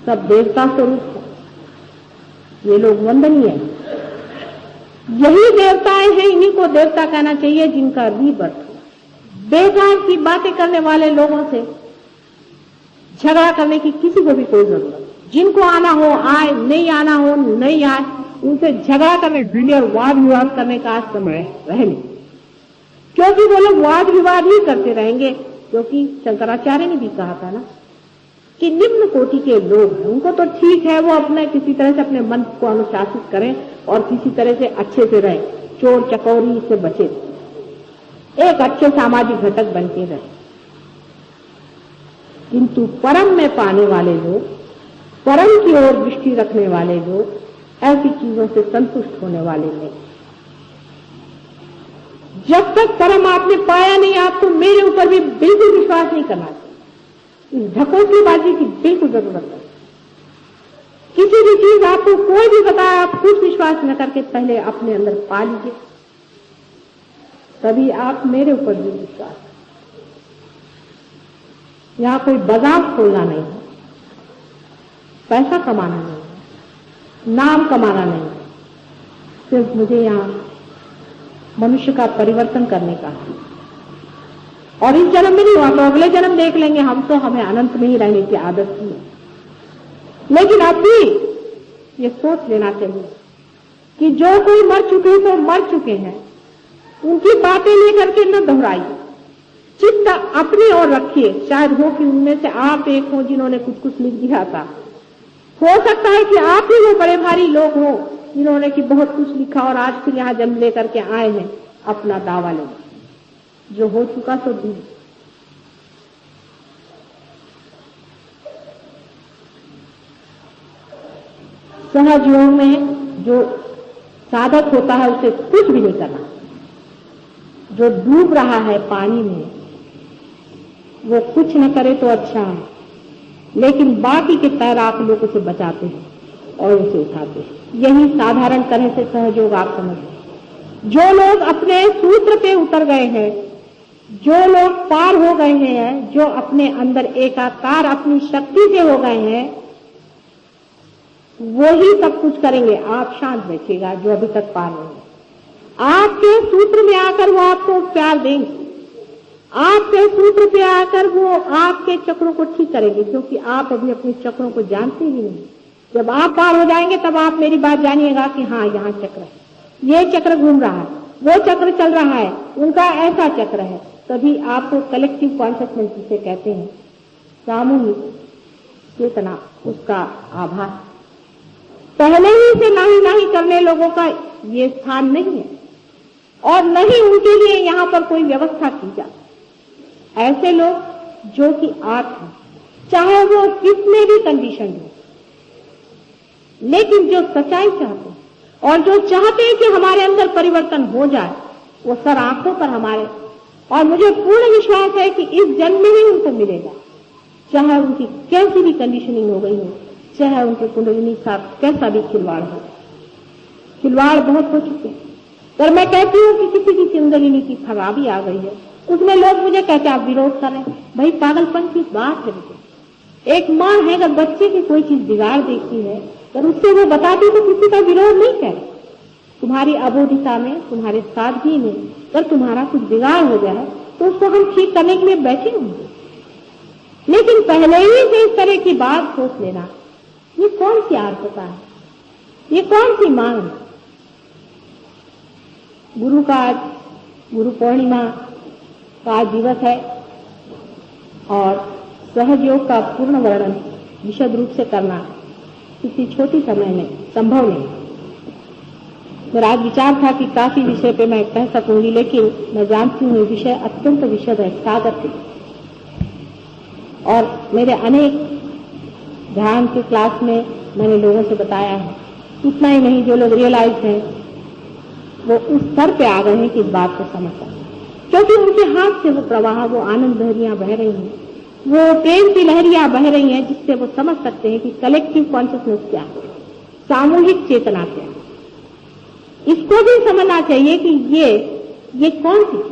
सब देवता स्वरूप है। ये लोग वंदनीय है। यही देवताएं हैं, इन्हीं को देवता कहना चाहिए जिनका रीबर्थ हो। बेकार की बातें करने वाले लोगों से झगड़ा करने की किसी को भी कोई जरूरत नहीं। जिनको आना हो आए, नहीं आना हो नहीं आए, उनसे झगड़ा करने और वाद विवाद करने का आज समय रह नहीं, क्योंकि वो लोग वाद विवाद ही करते रहेंगे। क्योंकि शंकराचार्य ने भी कहा था ना कि निम्न कोटि के लोग हैं, उनको तो ठीक है वो अपने किसी तरह से अपने मन को अनुशासित करें और किसी तरह से अच्छे से रहें, चोर चकोरी से बचे, एक अच्छे सामाजिक घटक बन के रहे। किंतु परम में पाने वाले लोग, परम की ओर दृष्टि रखने वाले लोग, ऐसी चीजों से संतुष्ट होने वाले नहीं। जब तक परम आपने पाया नहीं, आपको मेरे ऊपर भी बिल्कुल विश्वास नहीं करना चाहिए। इस ढकोसलेबाजी की बिल्कुल जरूरत है। किसी भी चीज आपको कोई भी बताए, आप खुद विश्वास न करके पहले अपने अंदर पा लीजिए, तभी आप मेरे ऊपर भी विश्वास। यहां कोई बाजार खोलना नहीं है, पैसा कमाना नहीं है, नाम कमाना नहीं है, सिर्फ मुझे यहां मनुष्य का परिवर्तन करने का है। और इस जन्म में नहीं हुआ तो अगले जन्म देख लेंगे, हम तो हमें अनंत में ही रहने की आदत थी। लेकिन अब भी ये सोच लेना चाहिए कि जो कोई मर चुके तो मर चुके हैं, उनकी बातें लेकर के न दोहराइए, चित्त अपनी ओर रखिए। शायद हो कि उनमें से आप एक हो जिन्होंने कुछ कुछ लिख दिया था, हो सकता है कि आप ही वो बड़े भारी लोग हो जिन्होंने कि बहुत कुछ लिखा और आज फिर यहाँ जन्म लेकर के आए हैं अपना दावा लेने। जो हो चुका तो भी सहज योग में जो साधक होता है उसे कुछ भी नहीं करना। जो डूब रहा है पानी में वो कुछ न करे तो अच्छा है, लेकिन बाकी के तैराक लोग उसे बचाते हैं और उसे उठाते हैं। यही साधारण तरह से सहयोग आप समझिए। जो लोग अपने सूत्र पे उतर गए हैं, जो लोग पार हो गए हैं, जो अपने अंदर एकाकार अपनी शक्ति से हो गए हैं, वो ही सब कुछ करेंगे। आप शांत बैठिएगा जो अभी तक पार नहीं है। आपके सूत्र में आकर वो आपको प्यार देंगे, आपके सूत्र पे आकर वो आपके चक्रों को ठीक करेंगे, क्योंकि आप अभी अपने चक्रों को जानते ही नहीं। जब आप पार हो जाएंगे तब आप मेरी बात जानिएगा कि हाँ यहाँ चक्र है, ये चक्र घूम रहा है, वो चक्र चल रहा है, उनका ऐसा चक्र है। तभी आपको कलेक्टिव कॉन्शियसनेस जिसे कहते हैं, सामूहिक चेतना, उसका आभास। पहले ही से नहीं करने लोगों का ये स्थान नहीं है और नहीं उनके लिए यहाँ पर कोई व्यवस्था की जाए। ऐसे लोग जो कि आप हैं, चाहे वो कितने भी कंडीशन हो, लेकिन जो सच्चाई चाहते हैं और जो चाहते हैं कि हमारे अंदर परिवर्तन हो जाए, वो सर आंखों पर हमारे, और मुझे पूर्ण विश्वास है कि इस जन्म में ही उनको मिलेगा, चाहे उनकी कैसी भी कंडीशनिंग हो गई हो, चाहे उनके कुंडलिनी साथ कैसा भी खिलवाड़ हो। खिलवाड़ बहुत हो चुके हैं। पर मैं कहती हूँ कि किसी की कुंडलिनी की खराबी आ गई है, उसमें लोग मुझे कहते आप विरोध कर रहे हैं। भाई पागलपन की बात है। मुझे एक माँ है, अगर बच्चे की कोई चीज बिगाड़ देखती है पर उससे वो बताती तो किसी का विरोध नहीं करे। तुम्हारी अबोधिता में, तुम्हारे सादगी में अगर तुम्हारा कुछ बिगाड़ हो जाए तो उसको हम ठीक करने के लिए बैठे होंगे, लेकिन पहले ही से इस तरह की बात सोच लेना, ये कौन सी आर्तता है, ये कौन सी मांग है। गुरु का आज गुरु पूर्णिमा का आज दिवस है और सहयोग का पूर्ण वर्णन विशद रूप से करना किसी छोटी समय में संभव नहीं। मेरा आज विचार था कि काफी विषय पे मैं कह सकूंगी, लेकिन मैं जानती हूँ ये विषय अत्यंत विशद है, सागर के, और मेरे अनेक ध्यान के क्लास में मैंने लोगों से बताया है। इतना ही नहीं, जो लोग रियलाइज हैं वो उस स्तर पे आ गए हैं कि इस बात को समझ सकते, क्योंकि उनके हाथ से वो प्रवाह, वो आनंद लहरियां बह रही हैं, वो प्रेम की लहरियां बह रही हैं, जिससे वो समझ सकते हैं कि कलेक्टिव कॉन्शियसनेस क्या है, सामूहिक चेतना क्या है। इसको भी समझना चाहिए कि ये कौन सी चीज।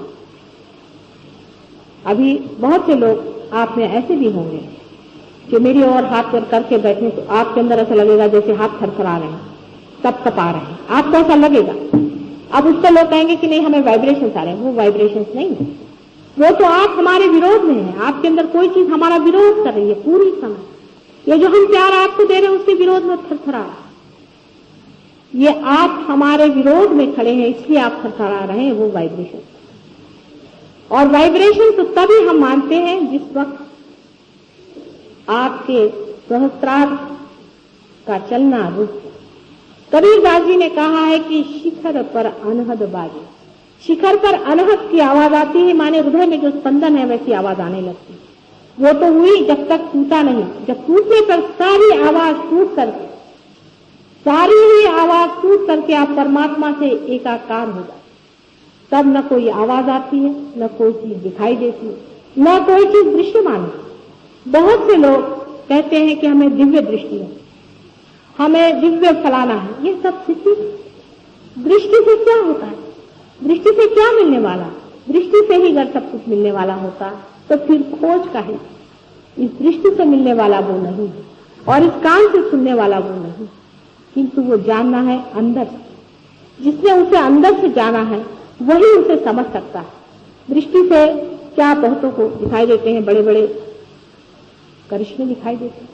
अभी बहुत से लोग आप में ऐसे भी होंगे जो मेरी ओर हाथ करके बैठे तो आपके अंदर ऐसा लगेगा जैसे हाथ थरथरा रहे हैं, कपकपा रहे हैं, आपको ऐसा लगेगा। अब उससे लोग कहेंगे कि नहीं हमें वाइब्रेशंस आ रहे हैं। वो वाइब्रेशंस नहीं है, वो तो आप हमारे विरोध में हैं। आपके अंदर कोई चीज हमारा विरोध कर रही है पूरी समय। ये जो हम प्यार आपको दे रहे हैं उसके विरोध में थरथरा रहा है। ये आप हमारे विरोध में खड़े हैं इसलिए आप थरथरा रहे हैं, वो वाइब्रेशन। और वाइब्रेशन तो तभी हम मानते हैं जिस वक्त आपके सहस्त्रार का चलना रुक। कबीरदास जी ने कहा है कि शिखर पर अनहद बाजे। शिखर पर अनहद की आवाज आती है, माने हृदय में जो स्पंदन है वैसी आवाज आने लगती है। वो तो हुई जब तक टूटा नहीं। जब टूटने पर सारी आवाज टूट करके, सारी ही आवाज टूट करके आप परमात्मा से एकाकार हो जाए, तब न कोई आवाज आती है, न कोई चीज दिखाई देती है, न कोई चीज दृश्यमान है। बहुत से लोग कहते हैं कि हमें दिव्य दृष्टि है, हमें दिव्य फलाना है। ये सब स्थिति दृष्टि से क्या होता है? दृष्टि से क्या मिलने वाला? दृष्टि से ही अगर सब कुछ मिलने वाला होता तो फिर खोज का है। इस दृष्टि से मिलने वाला वो नहीं और इस कान से सुनने वाला वो नहीं, किंतु वो जानना है अंदर से। जिसने उसे अंदर से जाना है वही उसे समझ सकता है। दृष्टि से क्या बहुतों को दिखाई देते हैं, बड़े बड़े करिश्मे दिखाई देते हैं,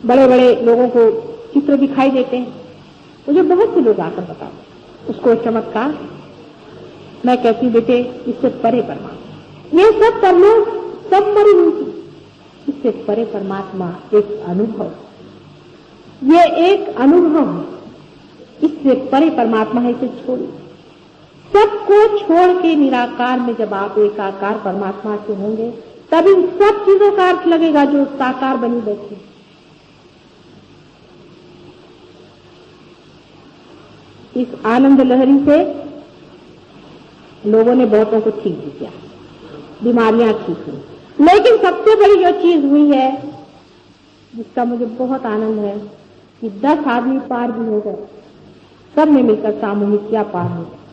बड़े बड़े लोगों को चित्र दिखाई देते हैं। मुझे बहुत से लोग आकर बताते उसको चमत्कार। मैं कहती बेटे इससे परे परमात्मा, ये सब परलोक सब मरी हुई थी, इससे परे परमात्मा एक अनुभव, ये एक अनुभव है, इससे परे परमात्मा है। इसे छोड़िए, सबको छोड़ के निराकार में जब आप एकाकार परमात्मा से होंगे तब इन सब चीजों का अर्थ लगेगा जो साकार बनी बैठी। इस आनंद लहरी से लोगों ने बहुतों को ठीक भी किया, बीमारियां ठीक हुई। लेकिन सबसे बड़ी जो चीज हुई है जिसका मुझे बहुत आनंद है कि 10 आदमी पार भी हो गए, सब ने मिलकर सामूहिक किया, पार हो गए।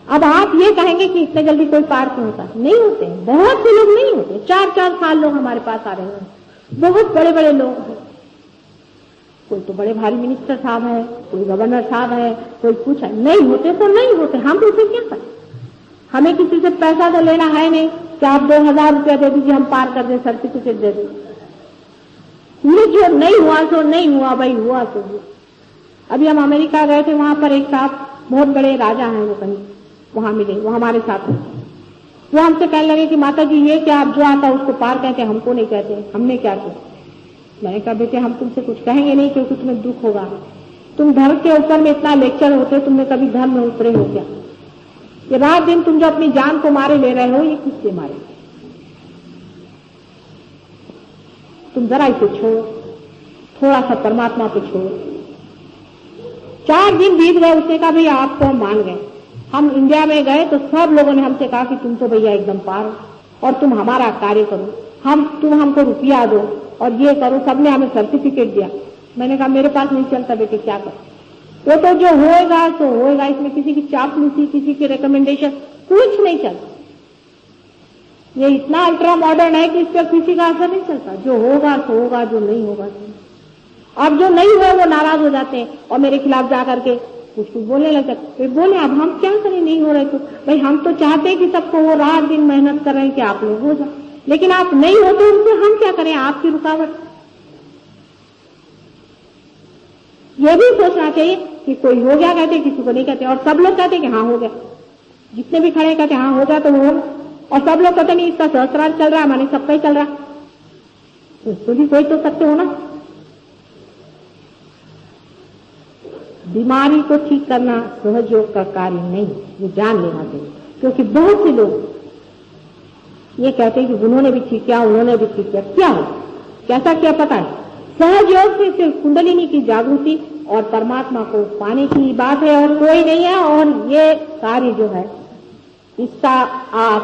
अब आप ये कहेंगे कि इतने जल्दी कोई पार क्यों होता? नहीं होते, बहुत से लोग नहीं होते। 4-4 साल लोग हमारे पास आ रहे हैं, बहुत बड़े बड़े लोग हैं। कोई तो बड़े भारी मिनिस्टर साहब है, कोई गवर्नर साहब है, कोई कुछ है। नहीं होते तो नहीं होते, हम उसे क्या करें? हमें किसी से पैसा तो लेना है नहीं कि आप 2000 रुपया दे दीजिए हम पार कर दें, सर्टिफिकेट दे दें। ये जो नहीं हुआ सो नहीं हुआ, भाई हुआ तो हुआ। अभी हम अमेरिका गए थे, वहां पर एक साहब बहुत बड़े राजा हैं, वो कहीं वहां मिले, वो हमारे साथ हैं। वो हमसे कहने लगे कि माता जी ये क्या आप जो आता उसको पार कहते, हमको नहीं कहते, हमने क्या किया? मैंने कहा बेटे हम तुमसे कुछ कहेंगे नहीं क्योंकि तुम्हें दुख होगा। तुम धर्म के ऊपर में इतना लेक्चर होते, तुमने कभी धर्म में उतरे हो क्या? ये रात दिन तुम जो अपनी जान को मारे ले रहे हो, ये किससे मारे? तुम जरा इसे छोड़ो, थोड़ा सा परमात्मा पे छोड़ो, 4 दिन बीत गए, उसने कहा भैया आपको हम मान गए। हम इंडिया में गए तो सब लोगों ने हमसे कहा कि तुम तो भैया एकदम पार हो और तुम हमारा कार्य करो, तुम हमको रुपया दो और ये करो। सबने हमें सर्टिफिकेट दिया। मैंने कहा मेरे पास नहीं चलता बेटे, क्या करो? वो तो जो होएगा तो होएगा, इसमें किसी की चापलूसी, किसी की रिकमेंडेशन कुछ नहीं चलता। ये इतना अल्ट्रा मॉडर्न है कि इस पर किसी का असर नहीं चलता। जो होगा तो होगा, जो नहीं होगा तो नहीं। अब जो नहीं हुआ वो नाराज हो जाते हैं और मेरे खिलाफ जाकर के कुछ बोलने लग जाते। बोले अब हम क्या करें, नहीं हो रहे तो भाई हम तो चाहते हैं कि सबको वो रात दिन मेहनत कर रहे हैं कि आप लोग हो जाए, लेकिन आप नहीं होते उनसे हम क्या करें, आपकी रुकावट। ये भी सोचना चाहिए कि कोई हो गया कहते, किसी को नहीं कहते, और सब लोग कहते कि हाँ हो गया। जितने भी खड़े कहते हाँ हो गया तो वो, और सब लोग कहते नहीं इसका सहस्रार चल रहा है, माने सबका ही चल रहा है, उसको भी कोई तो सकते हो ना। बीमारी को ठीक करना सहयोग का कार्य नहीं, ये जान लेना चाहिए। क्योंकि बहुत से लोग ये कहते हैं कि उन्होंने भी ठीक किया, उन्होंने भी ठीक किया। क्या हो, कैसा क्या पता है? सहयोग से सिर्फ कुंडलिनी की जागृति और परमात्मा को पाने की बात है और कोई नहीं है। और ये कार्य जो है इसका आप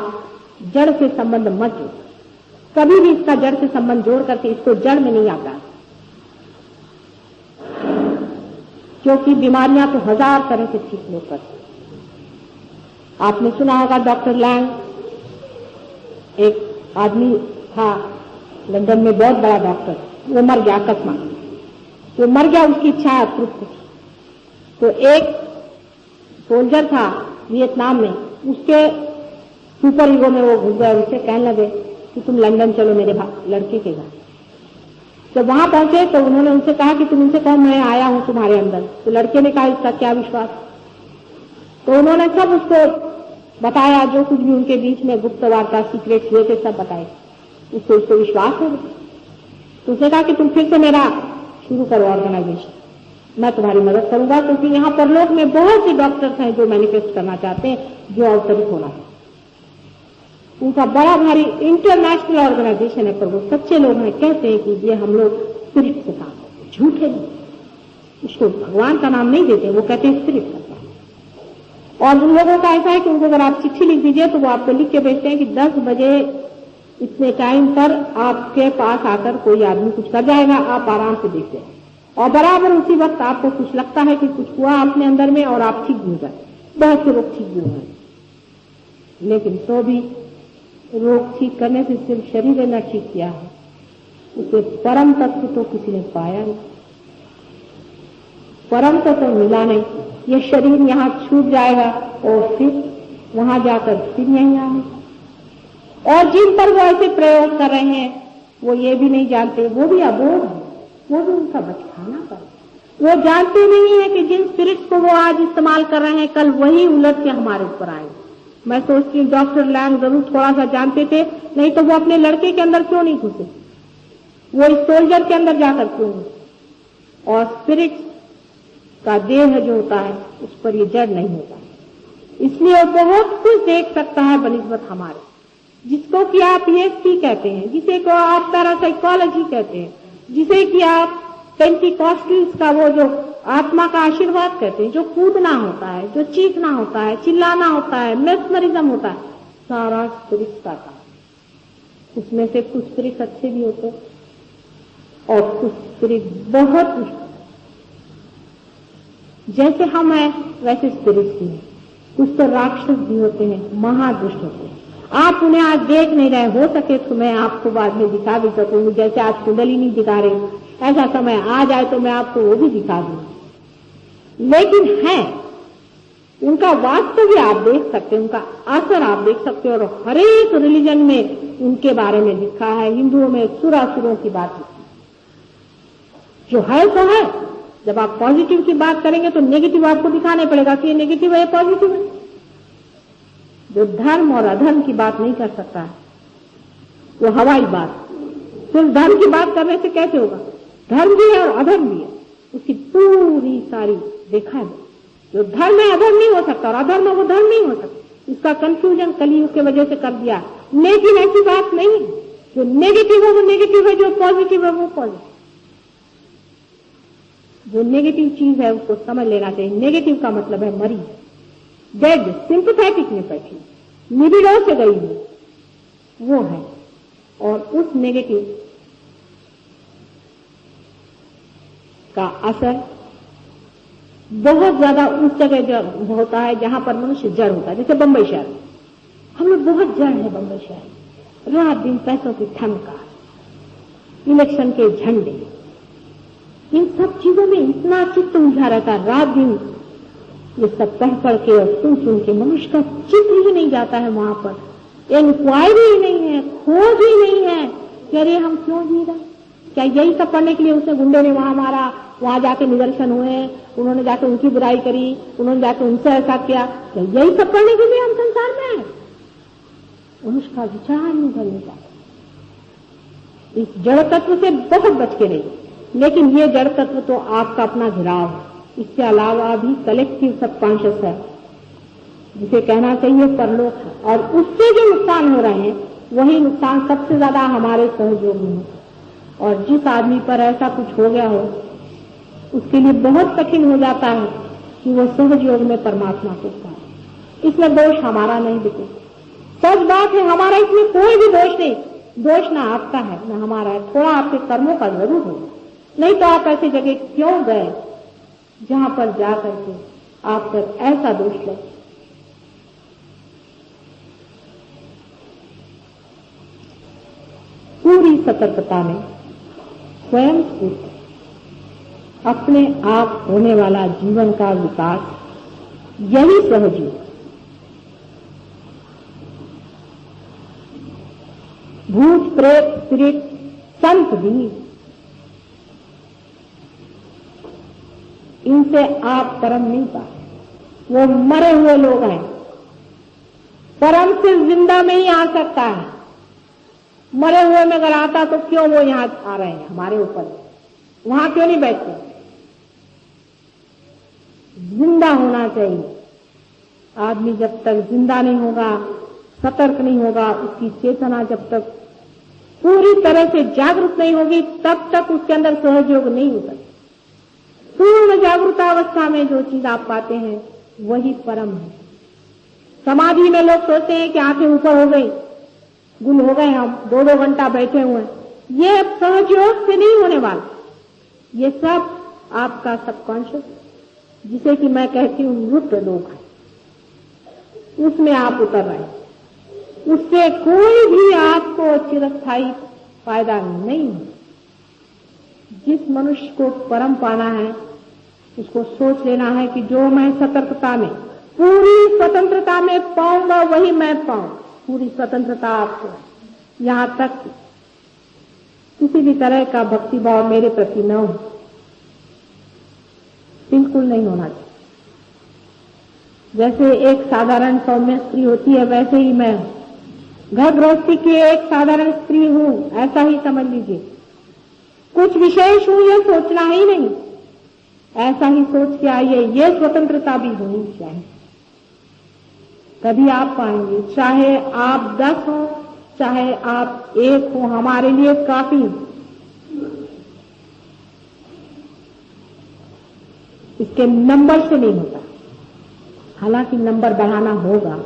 जड़ से संबंध मत जोड़ो, कभी भी इसका जड़ से संबंध जोड़ करके इसको जड़ में नहीं आता, क्योंकि बीमारियां तो 1000 तरह से ठीक लोग करते। आपने सुना होगा डॉक्टर लैंग, एक आदमी था लंदन में, बहुत बड़ा डॉक्टर, वो मर गया अकस्मात। तो मर गया, उसकी इच्छा अतृप्त थी। तो एक सोल्जर था वियतनाम में, उसके सुपर ईगो में वो घुस गया, उससे कहने लगे कि तुम लंदन चलो मेरे लड़के के घर। जब वहां पहुंचे तो उन्होंने उनसे कहा कि तुम उनसे कहो मैं आया हूं तुम्हारे अंदर। तो लड़के ने कहा इसका क्या विश्वास। तो उन्होंने सब उसको बताया, जो कुछ भी उनके बीच में गुप्त वार्ता सीक्रेट हुए थे सब बताए। उसको विश्वास हो गया। तो उसने कहा कि तुम फिर से मेरा शुरू करो ऑर्गेनाइजेशन, मैं तुम्हारी मदद करूंगा, क्योंकि यहाँ परलोक में बहुत से डॉक्टर्स हैं जो मैनिफेस्ट करना चाहते हैं, जो अवतरित होना है। उनका बड़ा भारी इंटरनेशनल ऑर्गेनाइजेशन है, पर वो सच्चे लोग हैं, कहते हैं कि ये हम लोग स्पिरिट से काम करते हैं। झूठे नहीं, उसको भगवान का नाम नहीं देते, वो कहते हैं स्पिरिट करता है। और उन लोगों का ऐसा है कि उनको अगर आप चिट्ठी लिख दीजिए तो वो आपको लिख के भेजते हैं कि 10 बजे इतने टाइम पर आपके पास आकर कोई आदमी कुछ कर जाएगा, आप आराम से देखते हैं। और बराबर उसी वक्त आपको कुछ लगता है कि कुछ हुआ अपने अंदर में और आप ठीक भी हो जाए। बहुत से लोग ठीक भी हुए, लेकिन तो भी रोग ठीक करने से सिर्फ शरीर ने ठीक किया है, उसे परम तत्व तो किसी ने पाया नहीं, परम तत्व मिला नहीं। ये शरीर यहाँ छूट जाएगा और फिर वहां जाकर फिर यहीं आएगा। और जिन पर वो ऐसे प्रयोग कर रहे हैं वो ये भी नहीं जानते, वो भी अबोध है, वो भी उनका बचकाना पर। वो जानते नहीं है कि जिन स्पिरिट्स को वो आज इस्तेमाल कर रहे हैं कल वही उलट के हमारे ऊपर आएंगे। मैं सोचती हूँ डॉक्टर लैंग जरूर थोड़ा सा जानते थे, नहीं तो वो अपने लड़के के अंदर क्यों नहीं घुसे, वो इस सोल्जर के अंदर जाकर क्यों नहीं। और स्पिरिट का देह जो होता है उस पर ये जड़ नहीं होता, इसलिए वो बहुत कुछ देख सकता है बनिस्बत हमारे, जिसको कि आप ESP कहते हैं, जिसे को आप पैरासाइकोलॉजी कहते हैं, जिसे कि आप पेंटिकॉस्टल्स का वो जो आत्मा का आशीर्वाद कहते हैं, जो कूदना होता है, जो चीखना होता है, चिल्लाना होता है, मेस्मरिज्म होता है, सारा स्पिरिट का काम। उसमें से कुछ स्पिरिट अच्छे भी होते हैं और कुछ स्पिरिट बहुत दुष्ट। जैसे हम हैं वैसे स्पिरिट भी हैं, कुछ तो राक्षस भी होते हैं, महादुष्ट होते हैं। आप उन्हें आज देख नहीं रहे, हो सके तो मैं आपको बाद में दिखा भी सकूंगी, जैसे आज कुंडलिनी दिखा रही, ऐसा समय आ जाए तो मैं आपको वो भी दिखा दूंगी। लेकिन है, उनका वास्तव आप देख सकते हैं, उनका असर आप देख सकते हो। और हर एक रिलीजन में उनके बारे में लिखा है। हिंदुओं में सुरासुरों की बात लिखी, जो है तो है। जब आप पॉजिटिव की बात करेंगे तो नेगेटिव आपको दिखाने पड़ेगा कि ये नेगेटिव है, पॉजिटिव है। जो धर्म और अधर्म की बात नहीं कर सकता है वो हवाई बात। सिर्फ धर्म की बात करने से कैसे होगा? धर्म भी है और अधर्म भी है, उसकी पूरी सारी देखा है। जो धर्म है अधर्म नहीं हो सकता और अधर्म है वो धर्म नहीं हो सकता। इसका कंफ्यूजन कलयुग की वजह से कर दिया। लेकिन ऐसी बात नहीं है, जो नेगेटिव है वो नेगेटिव है, जो पॉजिटिव है वो पॉजिटिव। जो नेगेटिव चीज है उसको समझ लेना चाहिए। नेगेटिव का मतलब है मरी, डेड, सिंपैथेटिक में बैठी, निबिड़ों से गई हुई, वो है। और उस नेगेटिव का असर बहुत ज्यादा उस जगह होता है जहां पर मनुष्य जड़ होता है। जैसे बंबई शहर, हम लोग बहुत जड़ है बंबई शहर। रात दिन पैसों की ठनका, इलेक्शन के झंडे, इन सब चीजों में इतना चित्त उलझा रहता है। रात दिन ये सब पढ़ के और सुन के मनुष्य का चित्त ही नहीं जाता है वहां पर। इंक्वायरी ही नहीं है, खोज ही नहीं है कि अरे हम क्यों जी रहे। क्या यही सब पढ़ने के लिए उसे गुंडे ने वहां मारा, वहां जाके निदर्शन हुए, उन्होंने जाके उनकी बुराई करी, उन्होंने जाके उनसे ऐसा किया? क्या यही सब पढ़ने के लिए हम संसार में हैं? मनुष्य का विचार नहीं करने जाता। इस जड़ तत्व से बहुत बच के नहीं, लेकिन ये जड़ तत्व तो आपका अपना घिराव है। इसके अलावा भी कलेक्टिव सबकॉन्शियस है जिसे कहना चाहिए परलोक है, और उससे जो नुकसान हो रहे हैं वही नुकसान सबसे ज्यादा हमारे सहयोग में है। और जिस आदमी पर ऐसा कुछ हो गया हो उसके लिए बहुत कठिन हो जाता है कि वो सहयोग में परमात्मा को पाए। इसमें दोष हमारा नहीं दिखे। सच बात है, हमारा इसमें कोई भी दोष नहीं। दोष ना आपका है ना हमारा है, थोड़ा आपके कर्मों का जरूर होगा। नहीं तो आप ऐसी जगह क्यों गए जहां पर जा करके आप पर ऐसा दोष लगे। पूरी सतर्कता में स्वयं स्फूर्त अपने आप होने वाला जीवन का विकास, यही सहजीव। भूत प्रेत स्पिरिट संत भी, इनसे आप परम नहीं पाए। वो मरे हुए लोग हैं। परम सिर्फ जिंदा में ही आ सकता है। मरे हुए में अगर आता तो क्यों वो यहां आ रहे हैं हमारे ऊपर, वहां क्यों नहीं बैठते? जिंदा होना चाहिए। आदमी जब तक जिंदा नहीं होगा, सतर्क नहीं होगा, उसकी चेतना जब तक पूरी तरह से जागरूक नहीं होगी, तब तक उसके अंदर सहयोग नहीं हो सकता। पूर्ण जागरूकतावस्था में जो चीज आप पाते हैं वही परम है। समाधि में लोग सोचते हैं कि आंखें ऊपर हो गई, गुल हो गए, हम 2-2 घंटा बैठे हुए हैं। ये सहयोग से नहीं होने वाला। ये सब आपका सबकॉन्शियस, जिसे कि मैं कहती हूँ मृत लोक है, उसमें आप उतर रहे हैं। उससे कोई भी आपको चिरस्थायी फायदा नहीं है। जिस मनुष्य को परम पाना है उसको सोच लेना है कि जो मैं सतर्कता में, पूरी स्वतंत्रता में पाऊंगा वही मैं पाऊं। पूरी स्वतंत्रता आपको, यहां तक किसी भी तरह का भक्ति भाव मेरे प्रति न हो, बिल्कुल नहीं होना चाहिए। जैसे एक साधारण सौम्य स्त्री होती है वैसे ही मैं घर गृहस्थी की एक साधारण स्त्री हूं, ऐसा ही समझ लीजिए। कुछ विशेष हूं ये सोचना ही नहीं, ऐसा ही सोच के आइए। ये स्वतंत्रता भी होनी चाहिए, तभी आप पाएंगे। चाहे आप 10 हो, चाहे आप 1 हो, हमारे लिए काफी। इसके नंबर से नहीं होता, हालांकि नंबर बढ़ाना होगा,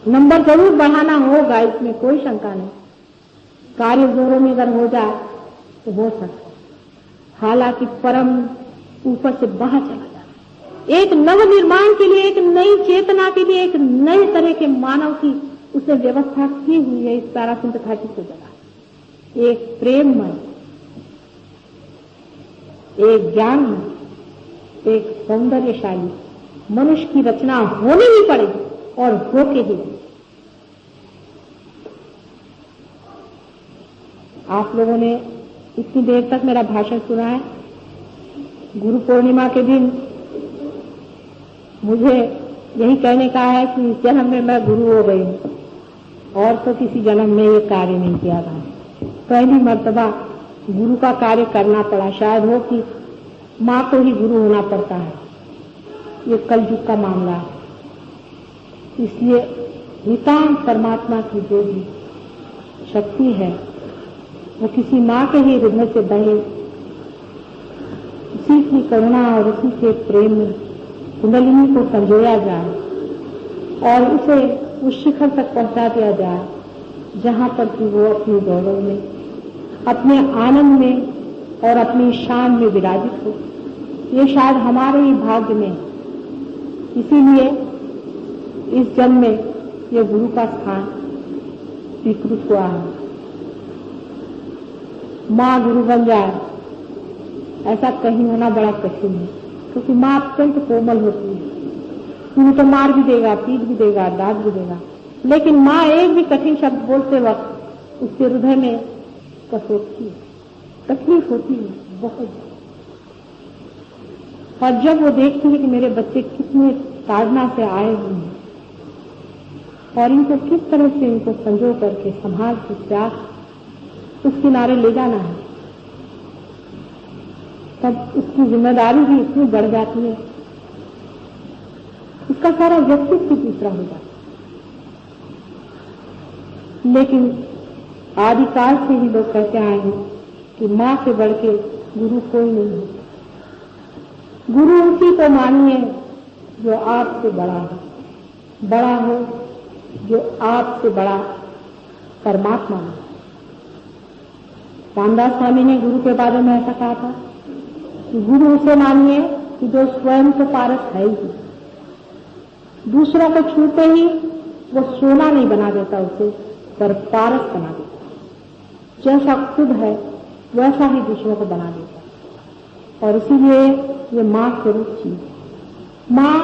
नंबर जरूर बढ़ाना होगा, इसमें कोई शंका नहीं। कार्य जोरों में अगर हो जाए तो हो सकता है, हालांकि परम ऊपर से बाहर चला जाए। एक नव निर्माण के लिए, एक नई चेतना के लिए, एक नए तरह के मानव की उसने व्यवस्था की हुई है इस पैरासिम्पैथेटिक की जगह। एक प्रेममय, एक ज्ञानमय, एक सौंदर्यशाली मनुष्य की रचना होनी ही पड़ेगी और होके ही। आप लोगों ने इतनी देर तक मेरा भाषण सुना है। गुरु पूर्णिमा के दिन मुझे यही कहने का है कि इस जन्म में मैं गुरु हो गई हूं, और तो किसी जन्म में ये कार्य नहीं किया था। पहली मर्तबा गुरु का कार्य करना पड़ा। शायद हो कि मां को ही गुरु होना पड़ता है, ये कलयुग का मामला है। इसलिए नितांत परमात्मा की जो भी शक्ति है वो किसी मां के ही हृदय से बहे उसी की करुणा और उसी के प्रेम में कुंडलिनी को संजोया जाए और उसे उस शिखर तक पहुंचा दिया जाए जहां पर कि वो अपने गौरव में, अपने आनंद में और अपनी शान में विराजित हो। ये शायद हमारे ही भाग्य में, इसीलिए इस जन्म में ये गुरु का स्थान स्वीकृत हुआ है। माँ गुरु बन जाए ऐसा कहीं होना बड़ा कठिन है, क्योंकि माँ अत्यंत कोमल होती है। गुरु तो मार भी देगा, पीट भी देगा, डांट भी देगा, लेकिन माँ एक भी कठिन शब्द बोलते वक्त उसके हृदय में कसोटती है, तकलीफ होती है बहुत। और जब वो देखती है कि मेरे बच्चे कितने साधना से आए हुए हैं और इनको किस तरह से इनको संजो करके संभाल के प्यास उस किनारे ले जाना है, तब उसकी जिम्मेदारी भी इतनी बढ़ जाती है, उसका सारा व्यक्तित्व दूसरा हो जाता है। लेकिन आदिकाल से ही लोग कहते आए हैं कि माँ से बढ़ के गुरु कोई नहीं है। गुरु उसी को मानिए जो आपसे बड़ा है, बड़ा हो जो आपसे बड़ा परमात्मा है। रामदास स्वामी ने गुरु के बारे में ऐसा कहा था कि गुरु उसे मानिए कि जो स्वयं तो पारस है ही, दूसरों को छूते ही वो सोना नहीं बना देता उसे, पर पारस बना देता। जैसा खुद है वैसा ही दूसरों को बना देता। और इसीलिए ये माँ स्वरूप चीज। माँ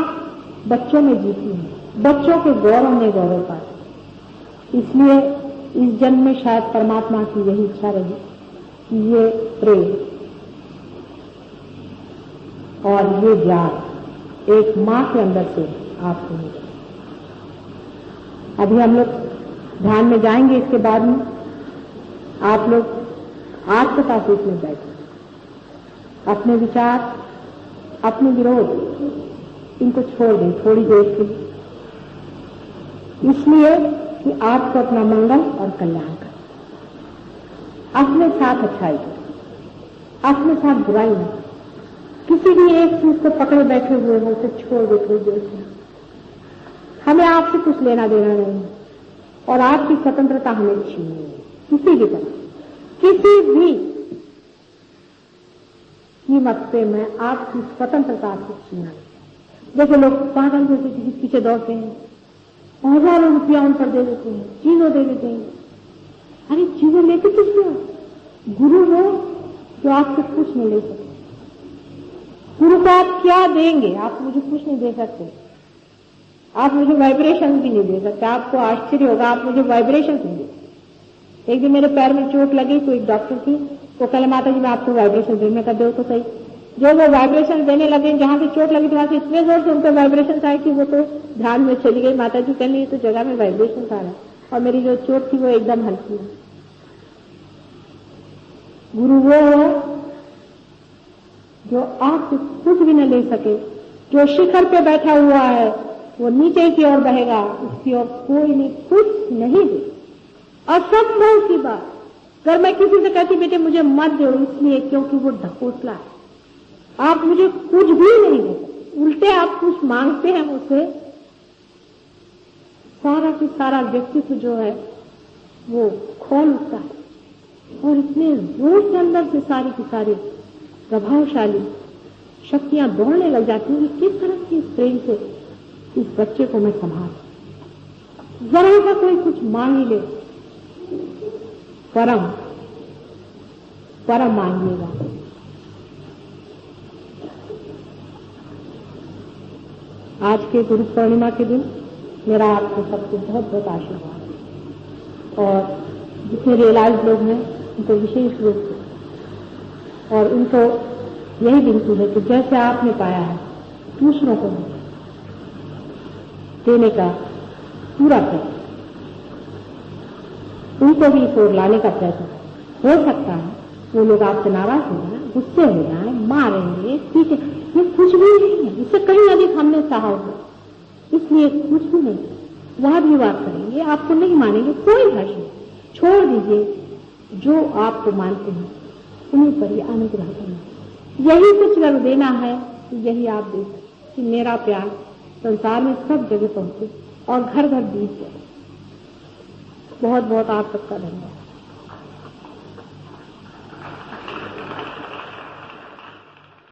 बच्चों में जीती है, बच्चों के गौरव में गौरव पाती। इसलिए इस जन्म में शायद परमात्मा की यही इच्छा रही कि ये प्रेम और ये ज्ञान एक माँ के अंदर से आपको मिले। अभी हम लोग ध्यान में जाएंगे, इसके बाद में आप लोग आत्मता से इसमें बैठे, अपने विचार, अपने विरोध इनको छोड़ दें थोड़ी देर के लिए, इसलिए कि आपको अपना मंगल और कल्याण कर, अपने साथ अच्छाई कर, अपने साथ बुराई न, किसी भी एक चीज को पकड़े बैठे हुए हो उसे छोड़ दो थोड़ी देर से। हमें आपसे कुछ लेना देना नहीं और आपकी स्वतंत्रता हमें छीननी है, किसी भी तरह, किसी भी कीमत पे मैं आपकी स्वतंत्रता से छीनना नहीं। जैसे लोग पागल जैसे किसी पीछे दौड़ते हैं, हजारों रुपया उन पर दे देते हैं, चीजों दे देते हैं। अरे चीजें लेते किस लिए? गुरु हो जो आपसे कुछ नहीं ले सकते। गुरु को आप क्या देंगे? आप मुझे कुछ नहीं दे सकते, आप मुझे वाइब्रेशन भी नहीं दे सकते। आपको आश्चर्य होगा, आप मुझे वाइब्रेशन नहीं दे सकते। एक दिन मेरे पैर में चोट लगी तो एक डॉक्टर थी, वो कल माता जी मैं आपको वाइब्रेशन देने का दो तो सही। जो वो वाइब्रेशन देने लगे, जहां से चोट लगी वहां से इतने जोर से उनको वाइब्रेशन आए कि वो तो ध्यान में चली गई। माता जी कहने तो जगह में वाइब्रेशन आ रहा है और मेरी जो चोट थी वो एकदम हल्की है। गुरु वो हो जो आपसे कुछ भी न ले सके, जो शिखर पे बैठा हुआ है वो नीचे की ओर बहेगा, उसकी ओर कोई नहीं कुछ नहीं दे। असंभव की बात। अगर मैं किसी से कहती बेटे मुझे मत दो, इसलिए क्योंकि वो ढकोसला है, आप मुझे कुछ भी नहीं दे, उल्टे आप कुछ मांगते हैं मुझसे, सारा की सारा व्यक्तित्व जो है वो खोल उठता है और इतने जोर से अंदर से सारी की सारी प्रभावशाली शक्तियां दौड़ने लग जाती हैं कि किस तरह से इस प्रेम से इस बच्चे को मैं संभाल। जरा सा कोई कुछ मांग ही ले, परम परम मांगिएगा। आज के गुरु पूर्णिमा के दिन मेरा आपको सबको बहुत बहुत आशीर्वाद और जितने रियलाइज लोग हैं उनको विशेष रूप से, और उनको यही विनती है कि जैसे आपने पाया है दूसरों को देने का पूरा प्रयत्न, उनको भी इस ओर लाने का प्रयत्न हो सकता है। वो लोग आपसे नाराज हो जाए, गुस्से हो जाए, मारेंगे, पीछे, ये कुछ भी नहीं है, इससे कहीं अधिक हमने सहा होगा, इसलिए कुछ भी नहीं, वाद विवाद करेंगे, आपको नहीं मानेंगे, कोई हर्ष नहीं, छोड़ दीजिए। जो आपको मानते हैं उन्हीं पर ही अनुग्रह करना, यही कुछ रंग देना है, यही आप दे सकते कि मेरा प्यार संसार में सब जगह पहुंचे और घर घर बीत जाए। बहुत बहुत आप सबका धन्यवाद।